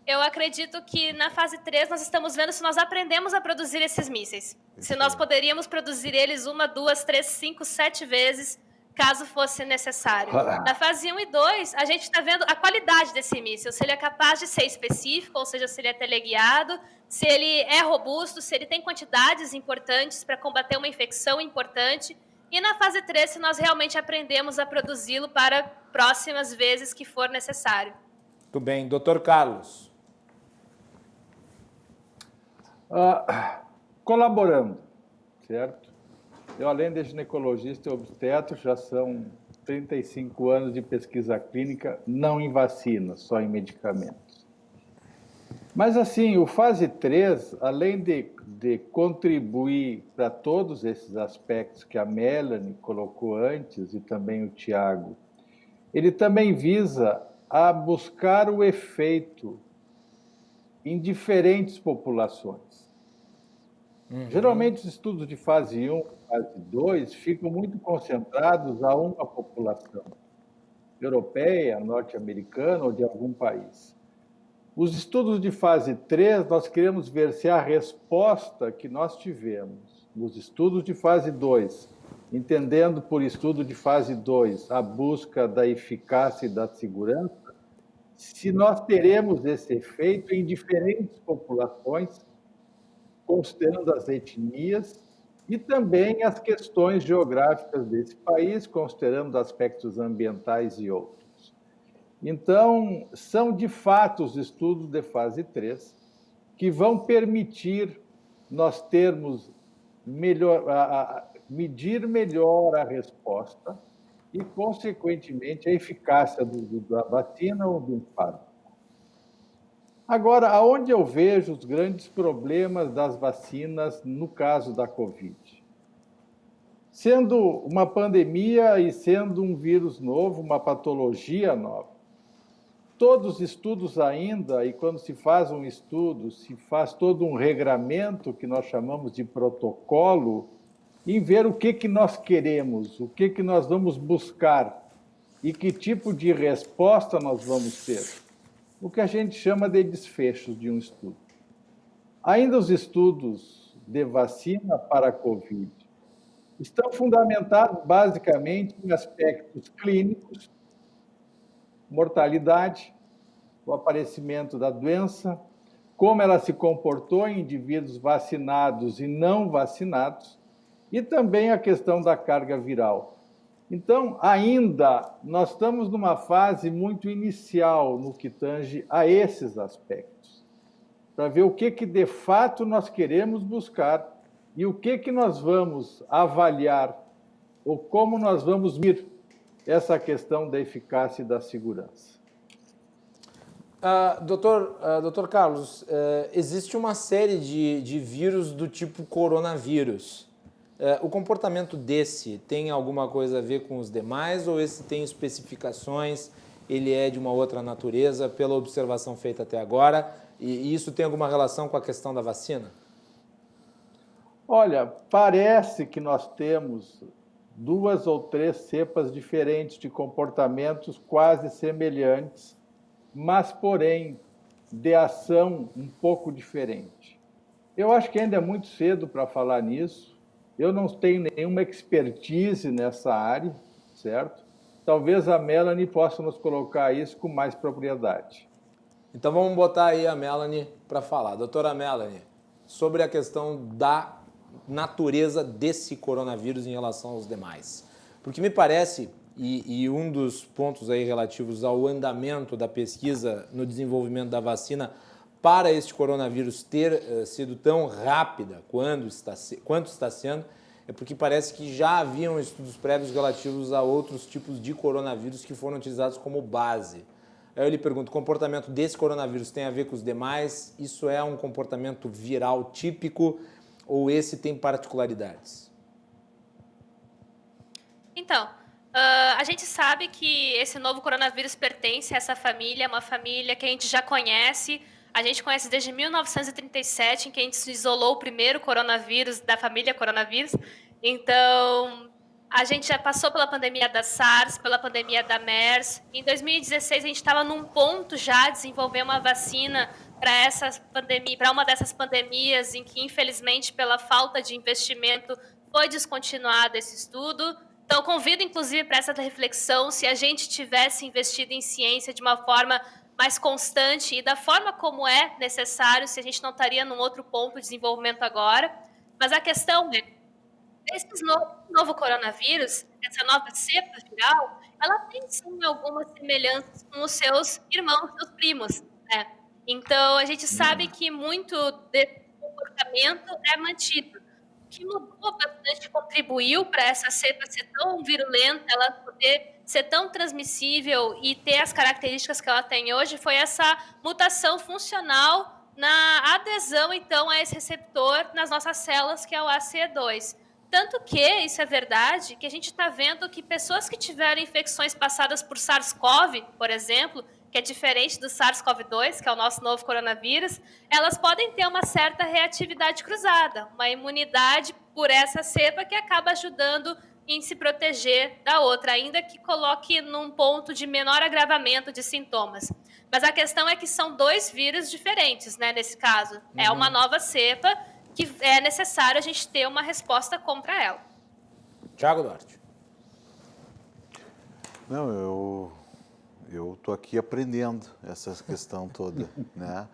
eu acredito que na fase 3 nós estamos vendo se nós aprendemos a produzir esses mísseis. Se nós poderíamos produzir eles 1, 2, 3, 5, 7 vezes, caso fosse necessário. Na fase 1 e 2, a gente está vendo a qualidade desse míssil, se ele é capaz de ser específico, ou seja, se ele é teleguiado, se ele é robusto, se ele tem quantidades importantes para combater uma infecção importante. E na fase 3, se nós realmente aprendemos a produzi-lo para próximas vezes que for necessário. Muito bem. Doutor Carlos. Colaborando, certo? Eu, além de ginecologista e obstetra, já são 35 anos de pesquisa clínica, não em vacinas, só em medicamentos. Mas, assim, o fase 3, além de contribuir para todos esses aspectos que a Melanie colocou antes e também o Tiago, ele também visa a buscar o efeito em diferentes populações. Geralmente, os estudos de fase 1 e fase 2 ficam muito concentrados a uma população europeia, norte-americana ou de algum país. Os estudos de fase 3, nós queremos ver se a resposta que nós tivemos nos estudos de fase 2, entendendo por estudo de fase 2 a busca da eficácia e da segurança, se nós teremos esse efeito em diferentes populações, considerando as etnias e também as questões geográficas desse país, considerando aspectos ambientais e outros. Então, são de fato os estudos de fase 3 que vão permitir nós termos medir melhor a resposta e, consequentemente, a eficácia da vacina ou do fármaco. Agora, aonde eu vejo os grandes problemas das vacinas no caso da Covid? Sendo uma pandemia e sendo um vírus novo, uma patologia nova, todos os estudos ainda, e quando se faz um estudo, se faz todo um regramento que nós chamamos de protocolo, em ver o que nós queremos, o que nós vamos buscar e que tipo de resposta nós vamos ter. O que a gente chama de desfechos de um estudo. Ainda os estudos de vacina para a Covid estão fundamentados basicamente em aspectos clínicos, mortalidade, o aparecimento da doença, como ela se comportou em indivíduos vacinados e não vacinados, e também a questão da carga viral. Então, ainda nós estamos numa fase muito inicial no que tange a esses aspectos, para ver o que de fato nós queremos buscar e o que nós vamos avaliar ou como nós vamos medir essa questão da eficácia e da segurança. Doutor Carlos, existe uma série de vírus do tipo coronavírus. O comportamento desse tem alguma coisa a ver com os demais ou esse tem especificações, ele é de uma outra natureza, pela observação feita até agora, e isso tem alguma relação com a questão da vacina? Olha, parece que nós temos 2 ou 3 cepas diferentes de comportamentos quase semelhantes, mas, porém, de ação um pouco diferente. Eu acho que ainda é muito cedo para falar nisso. Eu não tenho nenhuma expertise nessa área, certo? Talvez a Melanie possa nos colocar isso com mais propriedade. Então vamos botar aí a Melanie para falar. Doutora Melanie, sobre a questão da natureza desse coronavírus em relação aos demais. Porque me parece, e um dos pontos aí relativos ao andamento da pesquisa no desenvolvimento da vacina para este coronavírus ter sido tão rápida quanto está sendo, é porque parece que já haviam estudos prévios relativos a outros tipos de coronavírus que foram utilizados como base. Aí eu lhe pergunto, o comportamento desse coronavírus tem a ver com os demais? Isso é um comportamento viral típico ou esse tem particularidades? Então, a gente sabe que esse novo coronavírus pertence a essa família, uma família que a gente já conhece. A gente conhece desde 1937, em que a gente isolou o primeiro coronavírus da família coronavírus. Então, a gente já passou pela pandemia da SARS, pela pandemia da MERS. Em 2016, a gente estava num ponto já de desenvolver uma vacina para uma dessas pandemias em que, infelizmente, pela falta de investimento, foi descontinuado esse estudo. Então, convido, inclusive, para essa reflexão, se a gente tivesse investido em ciência de uma forma mais constante e da forma como é necessário, se a gente não estaria num outro ponto de desenvolvimento agora. Mas a questão é, esse novo coronavírus, essa nova cepa viral, ela tem sim algumas semelhanças com os seus irmãos, seus primos, né? Então, a gente sabe que muito desse comportamento é mantido. O que mudou bastante, contribuiu para essa cepa ser tão virulenta, ela poder ser tão transmissível e ter as características que ela tem hoje, foi essa mutação funcional na adesão, então, a esse receptor nas nossas células, que é o ACE2. Tanto que, isso é verdade, que a gente está vendo que pessoas que tiveram infecções passadas por SARS-CoV, por exemplo, que é diferente do SARS-CoV-2, que é o nosso novo coronavírus, elas podem ter uma certa reatividade cruzada, uma imunidade por essa cepa que acaba ajudando em se proteger da outra, ainda que coloque num ponto de menor agravamento de sintomas. Mas a questão é que são 2 vírus diferentes, né, nesse caso. É uma nova cepa que é necessário a gente ter uma resposta contra ela. Thiago Duarte. Não, eu estou aqui aprendendo essa questão toda, né?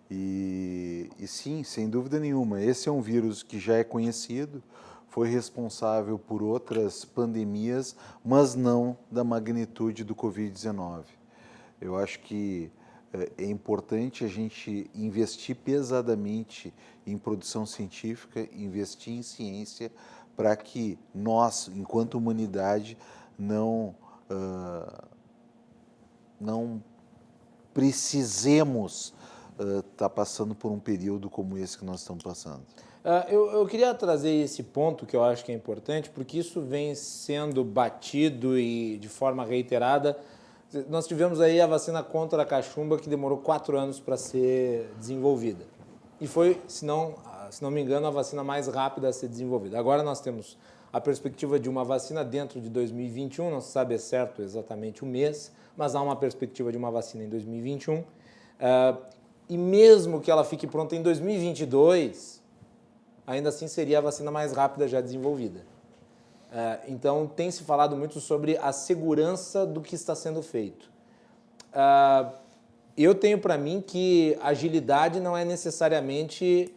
E sim, sem dúvida nenhuma, esse é um vírus que já é conhecido, foi responsável por outras pandemias, mas não da magnitude do Covid-19. Eu acho que é importante a gente investir pesadamente em produção científica, investir em ciência, para que nós, enquanto humanidade, não precisemos estar passando por um período como esse que nós estamos passando. Eu queria trazer esse ponto que eu acho que é importante, porque isso vem sendo batido e de forma reiterada. Nós tivemos aí a vacina contra a cachumba que demorou 4 anos para ser desenvolvida. E foi, se não me engano, a vacina mais rápida a ser desenvolvida. Agora nós temos a perspectiva de uma vacina dentro de 2021, não se sabe é certo exatamente o mês, mas há uma perspectiva de uma vacina em 2021. E mesmo que ela fique pronta em 2022, ainda assim seria a vacina mais rápida já desenvolvida. Então, tem se falado muito sobre a segurança do que está sendo feito. Eu tenho para mim que agilidade não é necessariamente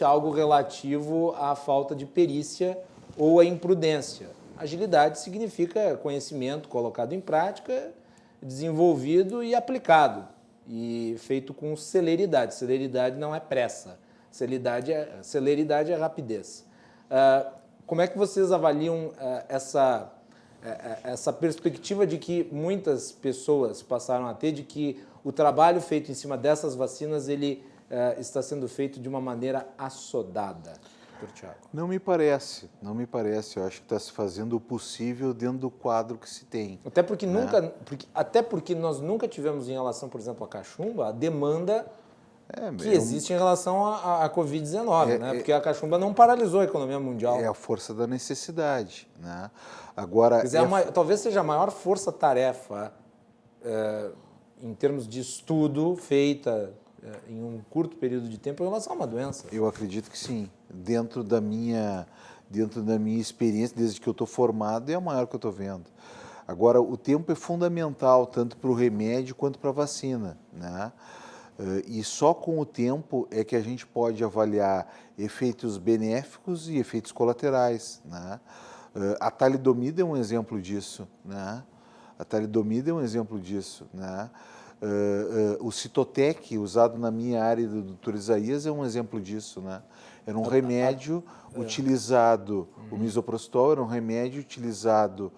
algo relativo à falta de perícia ou à imprudência. Agilidade significa conhecimento colocado em prática, desenvolvido e aplicado, e feito com celeridade. Celeridade não é pressa, celeridade é rapidez. Como é que vocês avaliam essa perspectiva de que muitas pessoas passaram a ter, de que o trabalho feito em cima dessas vacinas ele está sendo feito de uma maneira assodada? Tiago. Não me parece. Eu acho que está se fazendo o possível dentro do quadro que se tem. Até porque nós nunca tivemos em relação, por exemplo, à cachumba, a demanda que existe em relação à Covid-19, né? Porque a cachumba não paralisou a economia mundial. É a força da necessidade, né? Agora, talvez seja a maior força-tarefa em termos de estudo feita em um curto período de tempo em relação a uma doença. Eu acredito que sim. Dentro da minha experiência, desde que eu estou formado, é a maior que eu estou vendo. Agora, o tempo é fundamental, tanto para o remédio quanto para a vacina, né? E só com o tempo é que a gente pode avaliar efeitos benéficos e efeitos colaterais, né? A talidomida é um exemplo disso, né? O Citotec, usado na minha área do Dr. Isaías, é um exemplo disso, né? Era um remédio utilizado, o misoprostol era um remédio utilizado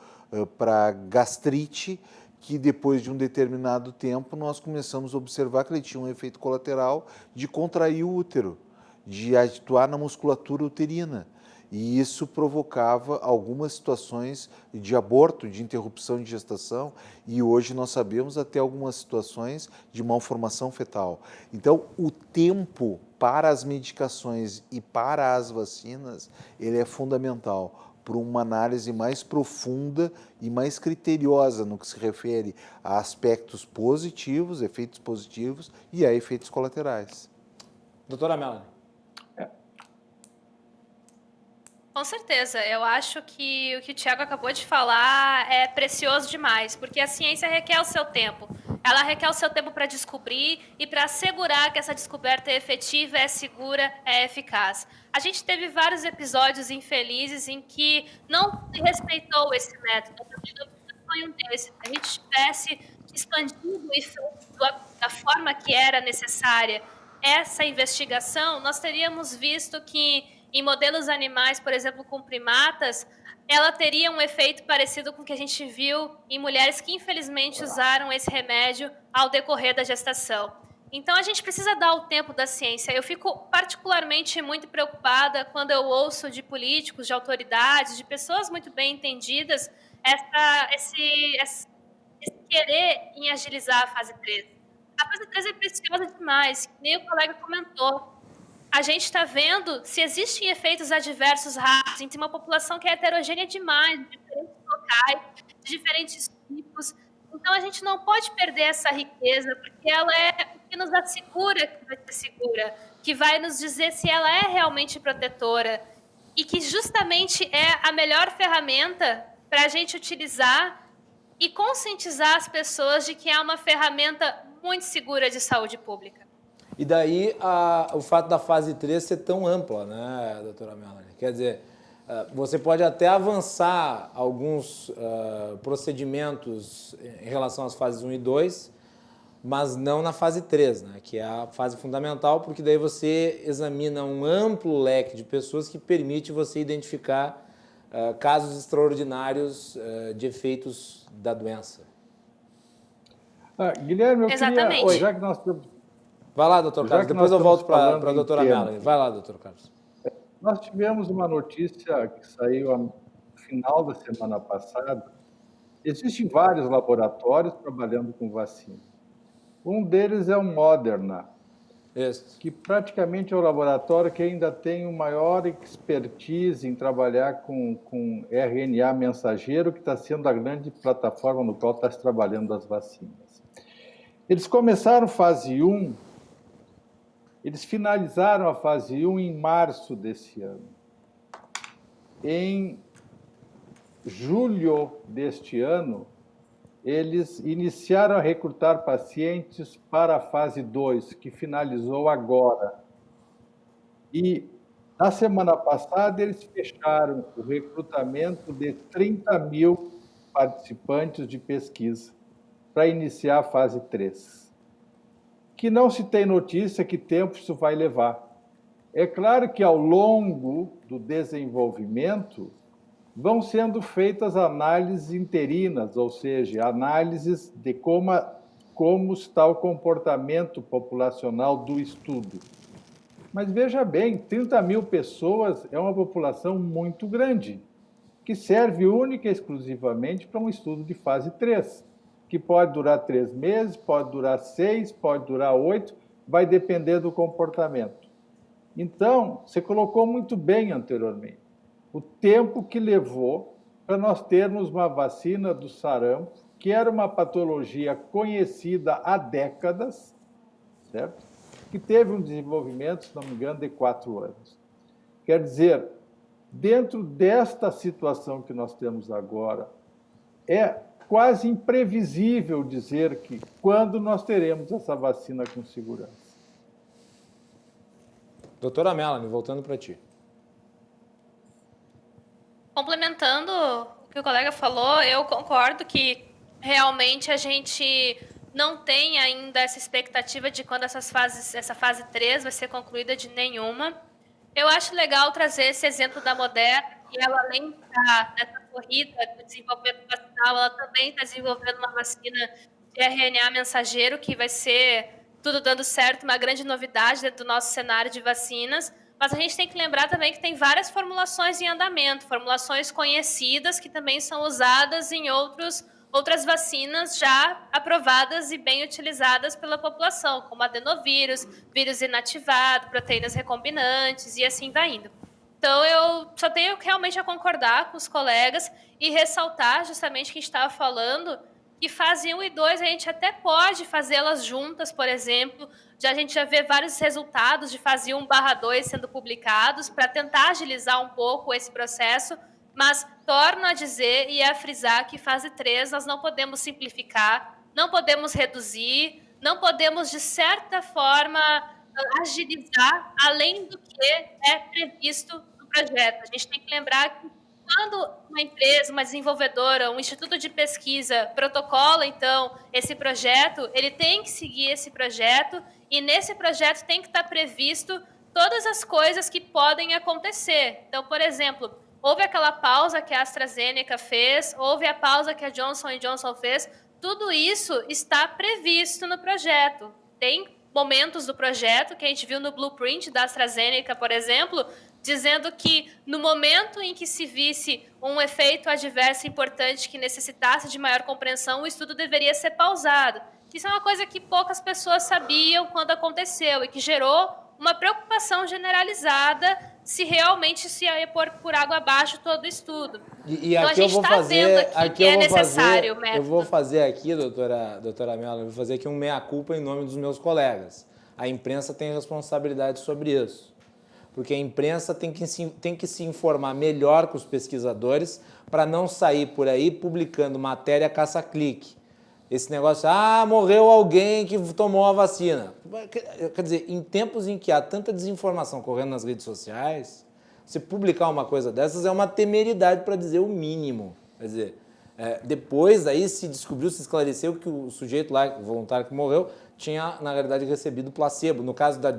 para gastrite, que depois de um determinado tempo nós começamos a observar que ele tinha um efeito colateral de contrair o útero, de atuar na musculatura uterina. E isso provocava algumas situações de aborto, de interrupção de gestação, e hoje nós sabemos até algumas situações de malformação fetal. Então, o tempo para as medicações e para as vacinas, ele é fundamental para uma análise mais profunda e mais criteriosa no que se refere a aspectos positivos, efeitos positivos e a efeitos colaterais. Doutora Melanie. Com certeza, eu acho que o que o Tiago acabou de falar é precioso demais, porque a ciência requer o seu tempo. Ela requer o seu tempo para descobrir e para assegurar que essa descoberta é efetiva, é segura, é eficaz. A gente teve vários episódios infelizes em que não se respeitou esse método. Foi um desses. Se a gente tivesse expandido e feito da forma que era necessária essa investigação, nós teríamos visto que em modelos animais, por exemplo, com primatas, ela teria um efeito parecido com o que a gente viu em mulheres que, infelizmente, usaram esse remédio ao decorrer da gestação. Então, a gente precisa dar o tempo da ciência. Eu fico particularmente muito preocupada quando eu ouço de políticos, de autoridades, de pessoas muito bem entendidas, esse querer em agilizar a fase 3. A fase 3 é preciosa demais, que nem o colega comentou. A gente está vendo se existem efeitos adversos rápidos em uma população que é heterogênea demais, de diferentes locais, de diferentes tipos. Então, a gente não pode perder essa riqueza, porque ela é o que nos assegura que vai ser segura, que vai nos dizer se ela é realmente protetora e que justamente é a melhor ferramenta para a gente utilizar e conscientizar as pessoas de que é uma ferramenta muito segura de saúde pública. E daí o fato da fase 3 ser tão ampla, né, doutora Melanie? Quer dizer, Você pode até avançar alguns procedimentos em relação às fases 1 e 2, mas não na fase 3, né, que é a fase fundamental, porque daí você examina um amplo leque de pessoas que permite você identificar casos extraordinários de efeitos da doença. Guilherme, eu Exatamente. queria... Já que nós temos... Vai lá, doutor Carlos, depois eu volto para a doutora Melanie. Vai lá, doutor Carlos. Nós tivemos uma notícia que saiu no final da semana passada. Existem vários laboratórios trabalhando com vacina. Um deles é o Moderna, que praticamente é o laboratório que ainda tem o maior expertise em trabalhar com RNA mensageiro, que está sendo a grande plataforma no qual está se trabalhando as vacinas. Eles começaram fase 1, eles finalizaram a fase 1 em março desse ano. Em julho deste ano, eles iniciaram a recrutar pacientes para a fase 2, que finalizou agora. E, na semana passada, eles fecharam o recrutamento de 30 mil participantes de pesquisa para iniciar a fase 3. Que não se tem notícia que tempo isso vai levar. É claro que, ao longo do desenvolvimento, vão sendo feitas análises interinas, ou seja, análises de como está o comportamento populacional do estudo. Mas veja bem, 30 mil pessoas é uma população muito grande, que serve única e exclusivamente para um estudo de fase 3, que pode durar 3 meses, pode durar 6, pode durar 8, vai depender do comportamento. Então, você colocou muito bem anteriormente o tempo que levou para nós termos uma vacina do sarampo, que era uma patologia conhecida há décadas, certo? Que teve um desenvolvimento, se não me engano, de 4 anos. Quer dizer, dentro desta situação que nós temos agora, é quase imprevisível dizer que quando nós teremos essa vacina com segurança. Doutora Melanie, voltando para ti. Complementando o que o colega falou, eu concordo que realmente a gente não tem ainda essa expectativa de quando essa fase 3 vai ser concluída de nenhuma. Eu acho legal trazer esse exemplo da Moderna, que ela, além de estar nessa corrida do desenvolvimento vacinal, ela também está desenvolvendo uma vacina de RNA mensageiro, que vai ser, tudo dando certo, uma grande novidade dentro do nosso cenário de vacinas. Mas a gente tem que lembrar também que tem várias formulações em andamento, formulações conhecidas que também são usadas em outras vacinas já aprovadas e bem utilizadas pela população, como adenovírus, vírus inativado, proteínas recombinantes e assim vai indo. Então, eu só tenho realmente a concordar com os colegas e ressaltar justamente o que a gente estava falando, que fase 1 e 2 a gente até pode fazê-las juntas, por exemplo. A gente já vê vários resultados de fase 1/2 sendo publicados para tentar agilizar um pouco esse processo, mas torno a dizer e a frisar que fase 3 nós não podemos simplificar, não podemos reduzir, não podemos, de certa forma, agilizar além do que é previsto no projeto. A gente tem que lembrar que quando uma empresa, uma desenvolvedora, um instituto de pesquisa protocola, então, esse projeto, ele tem que seguir esse projeto e nesse projeto tem que estar previsto todas as coisas que podem acontecer. Então, por exemplo, houve aquela pausa que a AstraZeneca fez, houve a pausa que a Johnson & Johnson fez, tudo isso está previsto no projeto. Tem momentos do projeto que a gente viu no blueprint da AstraZeneca, por exemplo, dizendo que no momento em que se visse um efeito adverso importante que necessitasse de maior compreensão, o estudo deveria ser pausado. Isso é uma coisa que poucas pessoas sabiam quando aconteceu e que gerou uma preocupação generalizada se realmente se ia pôr por água abaixo todo o estudo. E então, aqui a gente está vendo aqui que é necessário o método. Eu vou fazer aqui, doutora Melanie, vou fazer aqui um meia-culpa em nome dos meus colegas. A imprensa tem responsabilidade sobre isso. Porque a imprensa tem que se informar melhor com os pesquisadores para não sair por aí publicando matéria caça-clique. Esse negócio, morreu alguém que tomou a vacina. Quer dizer, em tempos em que há tanta desinformação correndo nas redes sociais, Você publicar uma coisa dessas é uma temeridade, para dizer o mínimo. Quer dizer, depois aí se descobriu, se esclareceu que o sujeito lá, o voluntário que morreu, tinha, na realidade, recebido placebo. No caso da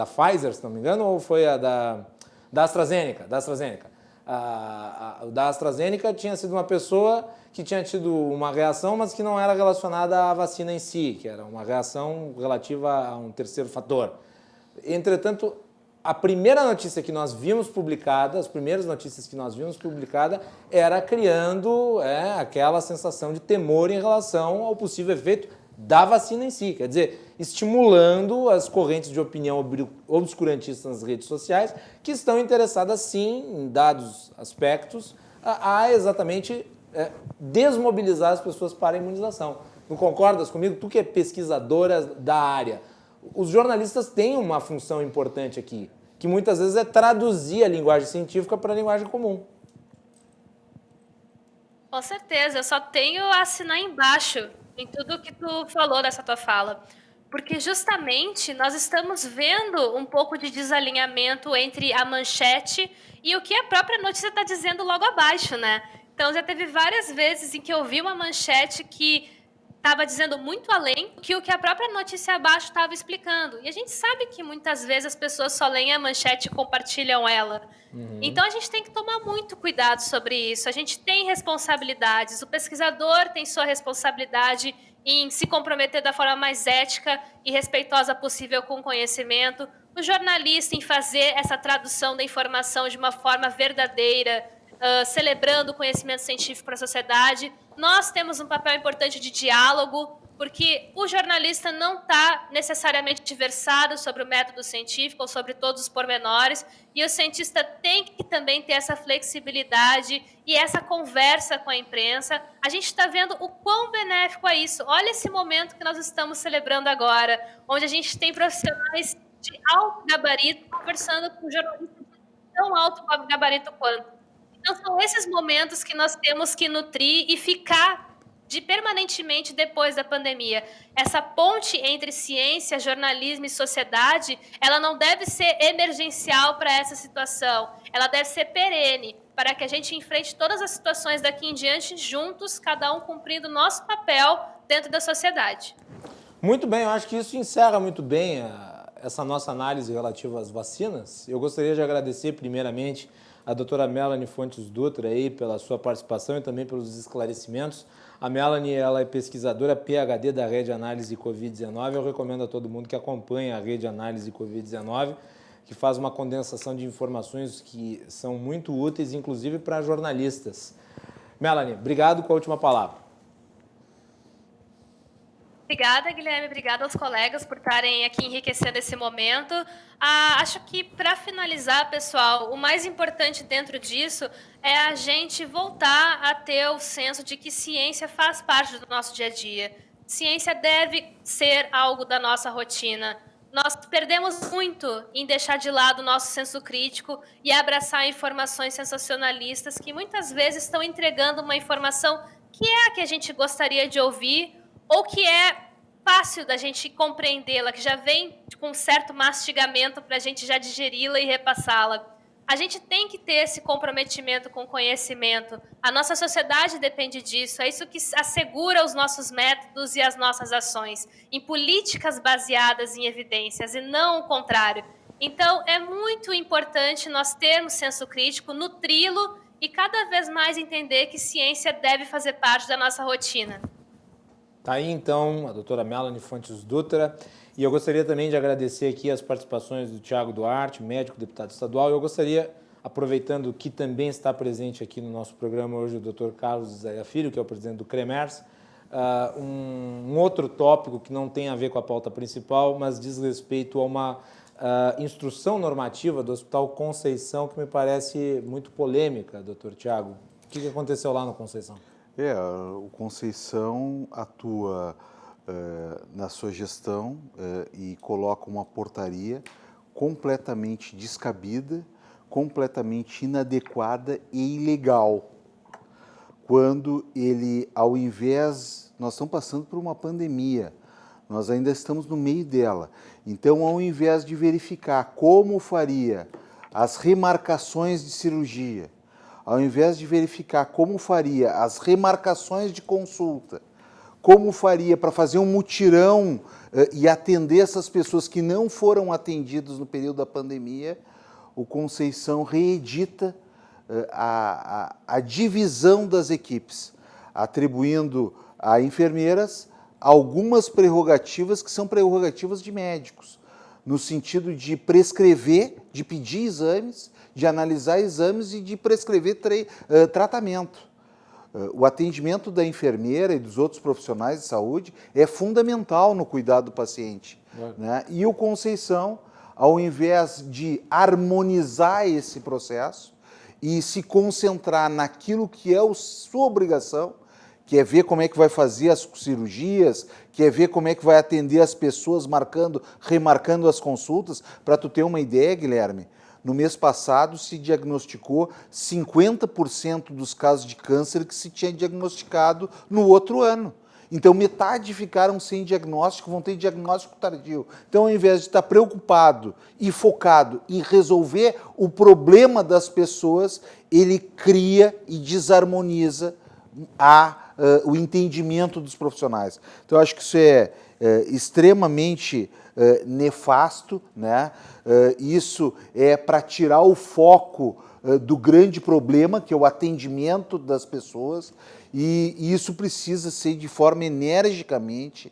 Pfizer, se não me engano, ou foi a da AstraZeneca? Da AstraZeneca. Da AstraZeneca tinha sido uma pessoa que tinha tido uma reação, mas que não era relacionada à vacina em si, que era uma reação relativa a um terceiro fator. Entretanto, a primeira notícia que nós vimos publicada, as primeiras notícias que nós vimos publicada, era criando aquela sensação de temor em relação ao possível efeito da vacina em si. Quer dizer, estimulando as correntes de opinião obscurantistas nas redes sociais, que estão interessadas, sim, em dados aspectos, a exatamente desmobilizar as pessoas para a imunização. Não concordas comigo? Tu que é pesquisadora da área. Os jornalistas têm uma função importante aqui, que muitas vezes é traduzir a linguagem científica para a linguagem comum. Com certeza, eu só tenho a assinar embaixo em tudo que tu falou dessa tua fala. Porque justamente nós estamos vendo um pouco de desalinhamento entre a manchete e o que a própria notícia está dizendo logo abaixo, né? Então já teve várias vezes em que eu vi uma manchete que estava dizendo muito além do que o que a própria notícia abaixo estava explicando. E a gente sabe que muitas vezes as pessoas só leem a manchete e compartilham ela. Então a gente tem que tomar muito cuidado sobre isso. A gente tem responsabilidades. O pesquisador tem sua responsabilidade em se comprometer da forma mais ética e respeitosa possível com o conhecimento. O jornalista em fazer essa tradução da informação de uma forma verdadeira, celebrando o conhecimento científico para a sociedade. Nós temos um papel importante de diálogo, porque o jornalista não está necessariamente versado sobre o método científico ou sobre todos os pormenores, e o cientista tem que também ter essa flexibilidade e essa conversa com a imprensa. A gente está vendo o quão benéfico é isso. Olha esse momento que nós estamos celebrando agora, onde a gente tem profissionais de alto gabarito conversando com jornalistas de tão alto gabarito quanto. Então, são esses momentos que nós temos que nutrir e ficar permanentemente depois da pandemia. Essa ponte entre ciência, jornalismo e sociedade, ela não deve ser emergencial para essa situação. Ela deve ser perene, para que a gente enfrente todas as situações daqui em diante juntos, cada um cumprindo o nosso papel dentro da sociedade. Muito bem, eu acho que isso encerra muito bem essa nossa análise relativa às vacinas. Eu gostaria de agradecer primeiramente a doutora Melanie Fontes Dutra aí pela sua participação e também pelos esclarecimentos. A Melanie, ela é pesquisadora PhD da Rede Análise Covid-19. Eu recomendo a todo mundo que acompanhe a Rede Análise Covid-19, que faz uma condensação de informações que são muito úteis, inclusive para jornalistas. Melanie, obrigado. Com a última palavra. Obrigada, Guilherme. Obrigada aos colegas por estarem aqui enriquecendo esse momento. Acho que, para finalizar, pessoal, o mais importante dentro disso é a gente voltar a ter o senso de que ciência faz parte do nosso dia a dia. Ciência deve ser algo da nossa rotina. Nós perdemos muito em deixar de lado o nosso senso crítico e abraçar informações sensacionalistas que muitas vezes estão entregando uma informação que é a que a gente gostaria de ouvir, ou que é fácil da gente compreendê-la, que já vem com um certo mastigamento para a gente já digeri-la e repassá-la. A gente tem que ter esse comprometimento com o conhecimento. A nossa sociedade depende disso. É isso que assegura os nossos métodos e as nossas ações, em políticas baseadas em evidências e não o contrário. Então, é muito importante nós termos senso crítico, nutri-lo e cada vez mais entender que ciência deve fazer parte da nossa rotina. Tá aí, então, a doutora Melanie Fontes Dutra. E eu gostaria também de agradecer aqui as participações do Tiago Duarte, médico, deputado estadual. Eu gostaria, aproveitando que também está presente aqui no nosso programa hoje o Dr. Carlos Isaia Filho, que é o presidente do CREMERS, um outro tópico que não tem a ver com a pauta principal, mas diz respeito a uma instrução normativa do Hospital Conceição, que me parece muito polêmica, doutor Tiago. O que aconteceu lá no Conceição? O Conceição atua na sua gestão e coloca uma portaria completamente descabida, completamente inadequada e ilegal. Quando ele, ao invés... Nós estamos passando por uma pandemia. Nós ainda estamos no meio dela. Então, ao invés de verificar como faria as remarcações de cirurgia, ao invés de verificar como faria as remarcações de consulta, como faria para fazer um mutirão e atender essas pessoas que não foram atendidas no período da pandemia, o Conceição reedita a divisão das equipes, atribuindo a enfermeiras algumas prerrogativas que são prerrogativas de médicos, no sentido de prescrever, de pedir exames, de analisar exames e de prescrever tratamento. O atendimento da enfermeira e dos outros profissionais de saúde é fundamental no cuidado do paciente. Né? E o Conceição, ao invés de harmonizar esse processo e se concentrar naquilo que é sua obrigação, que é ver como é que vai fazer as cirurgias, que é ver como é que vai atender as pessoas remarcando as consultas. Para tu ter uma ideia, Guilherme, no mês passado se diagnosticou 50% dos casos de câncer que se tinha diagnosticado no outro ano. Então, metade ficaram sem diagnóstico, vão ter diagnóstico tardio. Então, ao invés de estar preocupado e focado em resolver o problema das pessoas, ele cria e desarmoniza o entendimento dos profissionais. Então, eu acho que isso é extremamente nefasto, né? Isso é para tirar o foco do grande problema, que é o atendimento das pessoas, e isso precisa ser de forma energicamente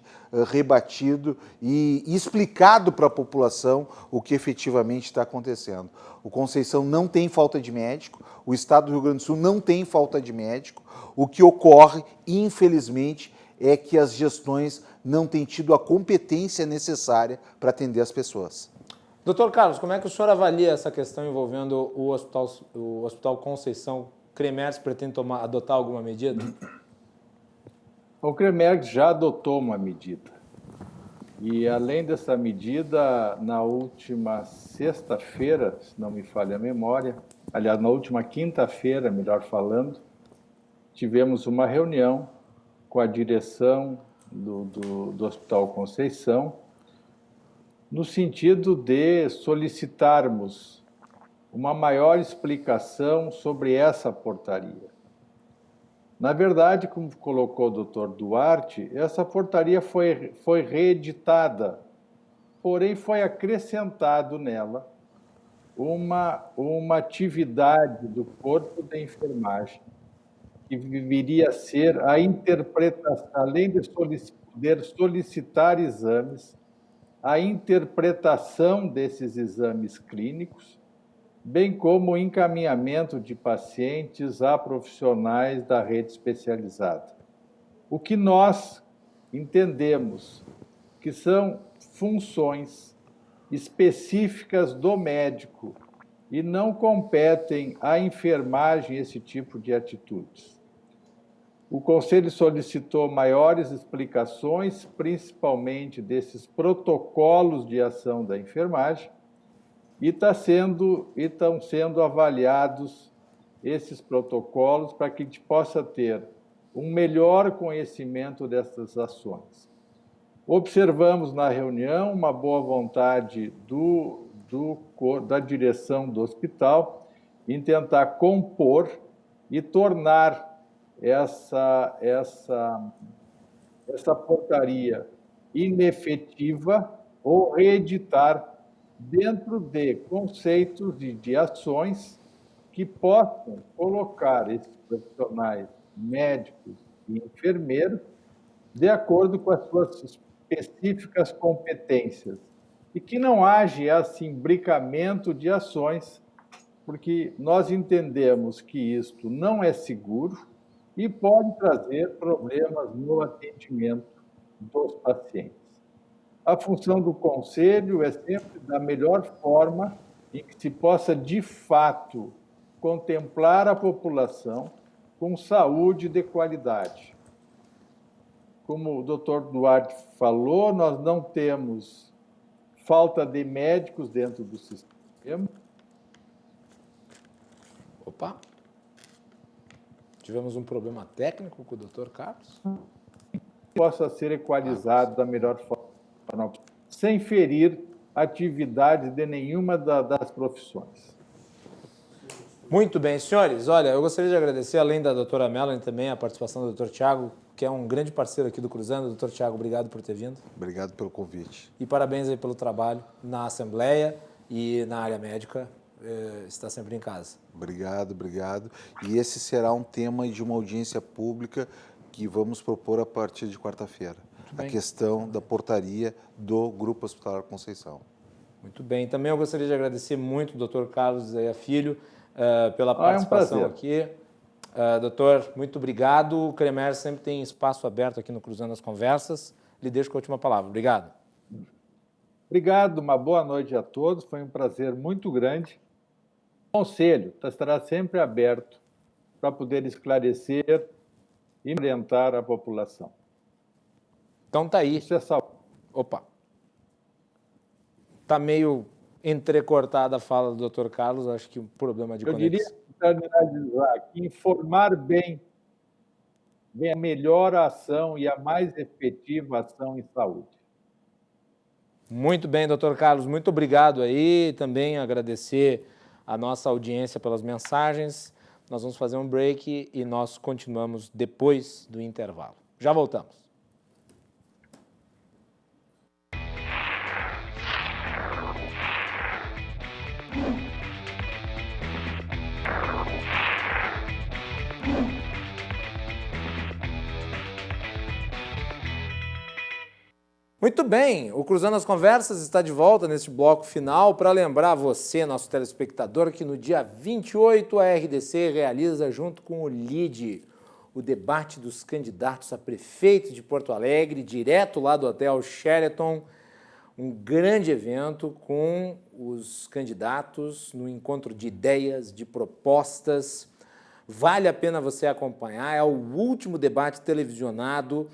rebatido e explicado para a população o que efetivamente está acontecendo. O Conceição não tem falta de médico, o Estado do Rio Grande do Sul não tem falta de médico. O que ocorre, infelizmente, é que as gestões não têm tido a competência necessária para atender as pessoas. Doutor Carlos, como é que o senhor avalia essa questão envolvendo o Hospital Conceição? Cremergs pretende adotar alguma medida? O Cremergs já adotou uma medida. E, além dessa medida, na última sexta-feira, se não me falha a memória, aliás, na última quinta-feira, melhor falando, tivemos uma reunião com a direção do Hospital Conceição, no sentido de solicitarmos uma maior explicação sobre essa portaria. Na verdade, como colocou o doutor Duarte, essa portaria foi reeditada, porém foi acrescentado nela uma atividade do corpo da enfermagem, que viria a ser a interpretação, além de poder solicitar exames, a interpretação desses exames clínicos, bem como o encaminhamento de pacientes a profissionais da rede especializada. O que nós entendemos que são funções específicas do médico e não competem à enfermagem esse tipo de atitudes. O Conselho solicitou maiores explicações, principalmente desses protocolos de ação da enfermagem, e estão sendo avaliados esses protocolos para que a gente possa ter um melhor conhecimento dessas ações. Observamos na reunião uma boa vontade da direção do hospital em tentar compor e tornar essa portaria inefetiva ou reeditar dentro de conceitos de ações que possam colocar esses profissionais médicos e enfermeiros de acordo com as suas específicas competências e que não haja esse imbricamento de ações, porque nós entendemos que isto não é seguro e pode trazer problemas no atendimento dos pacientes. A função do Conselho é sempre da melhor forma em que se possa, de fato, contemplar a população com saúde de qualidade. Como o doutor Duarte falou, nós não temos falta de médicos dentro do sistema. Opa! Tivemos um problema técnico com o doutor Carlos? Possa ser equalizado da melhor forma. sem ferir a atividade de nenhuma das profissões. Muito bem, senhores. Olha, eu gostaria de agradecer, além da doutora Melanie, também a participação do doutor Tiago, que é um grande parceiro aqui do Cruzando. Doutor Tiago, obrigado por ter vindo. Obrigado pelo convite. E parabéns aí pelo trabalho na Assembleia e na área médica. Está sempre em casa. Obrigado, obrigado. E esse será um tema de uma audiência pública que vamos propor a partir de quarta-feira. A questão da portaria do Grupo Hospitalar Conceição. Muito bem. Também eu gostaria de agradecer muito o doutor Carlos Zé Filho pela participação aqui. Doutor, muito obrigado. O CREMER sempre tem espaço aberto aqui no Cruzando as Conversas. Lhe deixo com a última palavra. Obrigado. Obrigado, uma boa noite a todos. Foi um prazer muito grande. O Conselho estará sempre aberto para poder esclarecer e orientar a população. Então tá aí. Isso é saúde. Opa. Tá meio entrecortada a fala do Dr. Carlos, acho que um problema de conexão. Eu diria, para finalizar, que informar bem é a melhor ação e a mais efetiva ação em saúde. Muito bem, Dr. Carlos, muito obrigado aí. Também agradecer a nossa audiência pelas mensagens. Nós vamos fazer um break e nós continuamos depois do intervalo. Já voltamos. Muito bem, o Cruzando as Conversas está de volta neste bloco final para lembrar você, nosso telespectador, que no dia 28 a RDC realiza, junto com o LIDE, o debate dos candidatos a prefeito de Porto Alegre, direto lá do Hotel Sheraton, um grande evento com os candidatos no encontro de ideias, de propostas. Vale a pena você acompanhar, é o último debate televisionado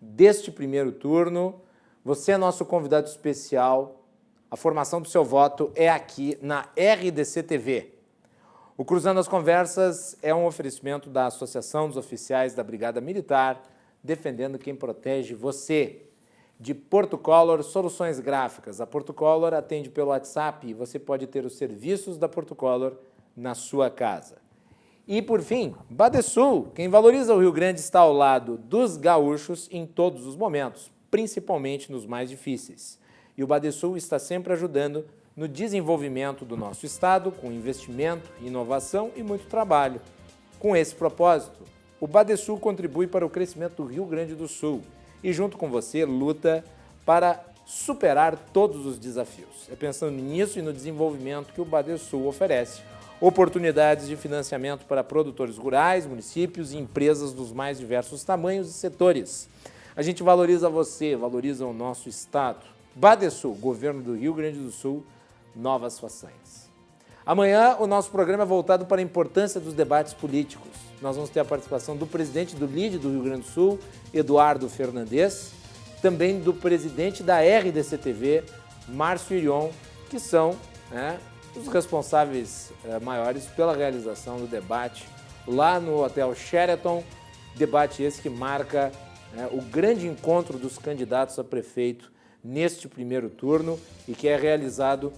deste primeiro turno. Você é nosso convidado especial. A formação do seu voto é aqui na RDC TV. O Cruzando as Conversas é um oferecimento da Associação dos Oficiais da Brigada Militar, defendendo quem protege você. De Portocolor Soluções Gráficas. A Portocolor atende pelo WhatsApp e você pode ter os serviços da Portocolor na sua casa. E, por fim, Badesul. Quem valoriza o Rio Grande está ao lado dos gaúchos em todos os momentos, principalmente nos mais difíceis. E o Badesul está sempre ajudando no desenvolvimento do nosso estado, com investimento, inovação e muito trabalho. Com esse propósito, o Badesul contribui para o crescimento do Rio Grande do Sul e, junto com você, luta para superar todos os desafios. É pensando nisso e no desenvolvimento que o Badesul oferece oportunidades de financiamento para produtores rurais, municípios e empresas dos mais diversos tamanhos e setores. A gente valoriza você, valoriza o nosso estado. Badesul, Governo do Rio Grande do Sul, novas façanhas. Amanhã o nosso programa é voltado para a importância dos debates políticos. Nós vamos ter a participação do presidente do LIDE do Rio Grande do Sul, Eduardo Fernandes, também do presidente da RDC TV, Márcio Irion, que são os responsáveis maiores pela realização do debate lá no Hotel Sheraton, debate esse que marca o grande encontro dos candidatos a prefeito neste primeiro turno e que é realizado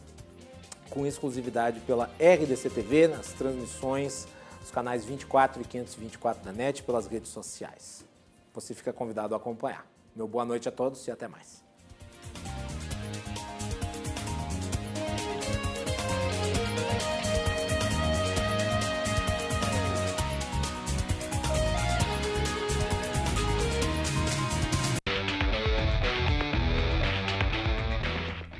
com exclusividade pela RDC TV, nas transmissões dos canais 24 e 524 da NET, pelas redes sociais. Você fica convidado a acompanhar. Meu boa noite a todos e até mais.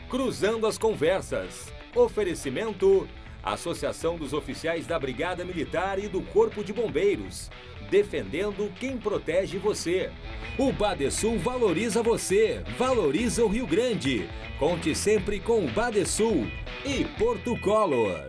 Cruzando as Conversas. Oferecimento: Associação dos Oficiais da Brigada Militar e do Corpo de Bombeiros. Defendendo quem protege você. O Badesul valoriza você, valoriza o Rio Grande. Conte sempre com o Badesul e Portocolor.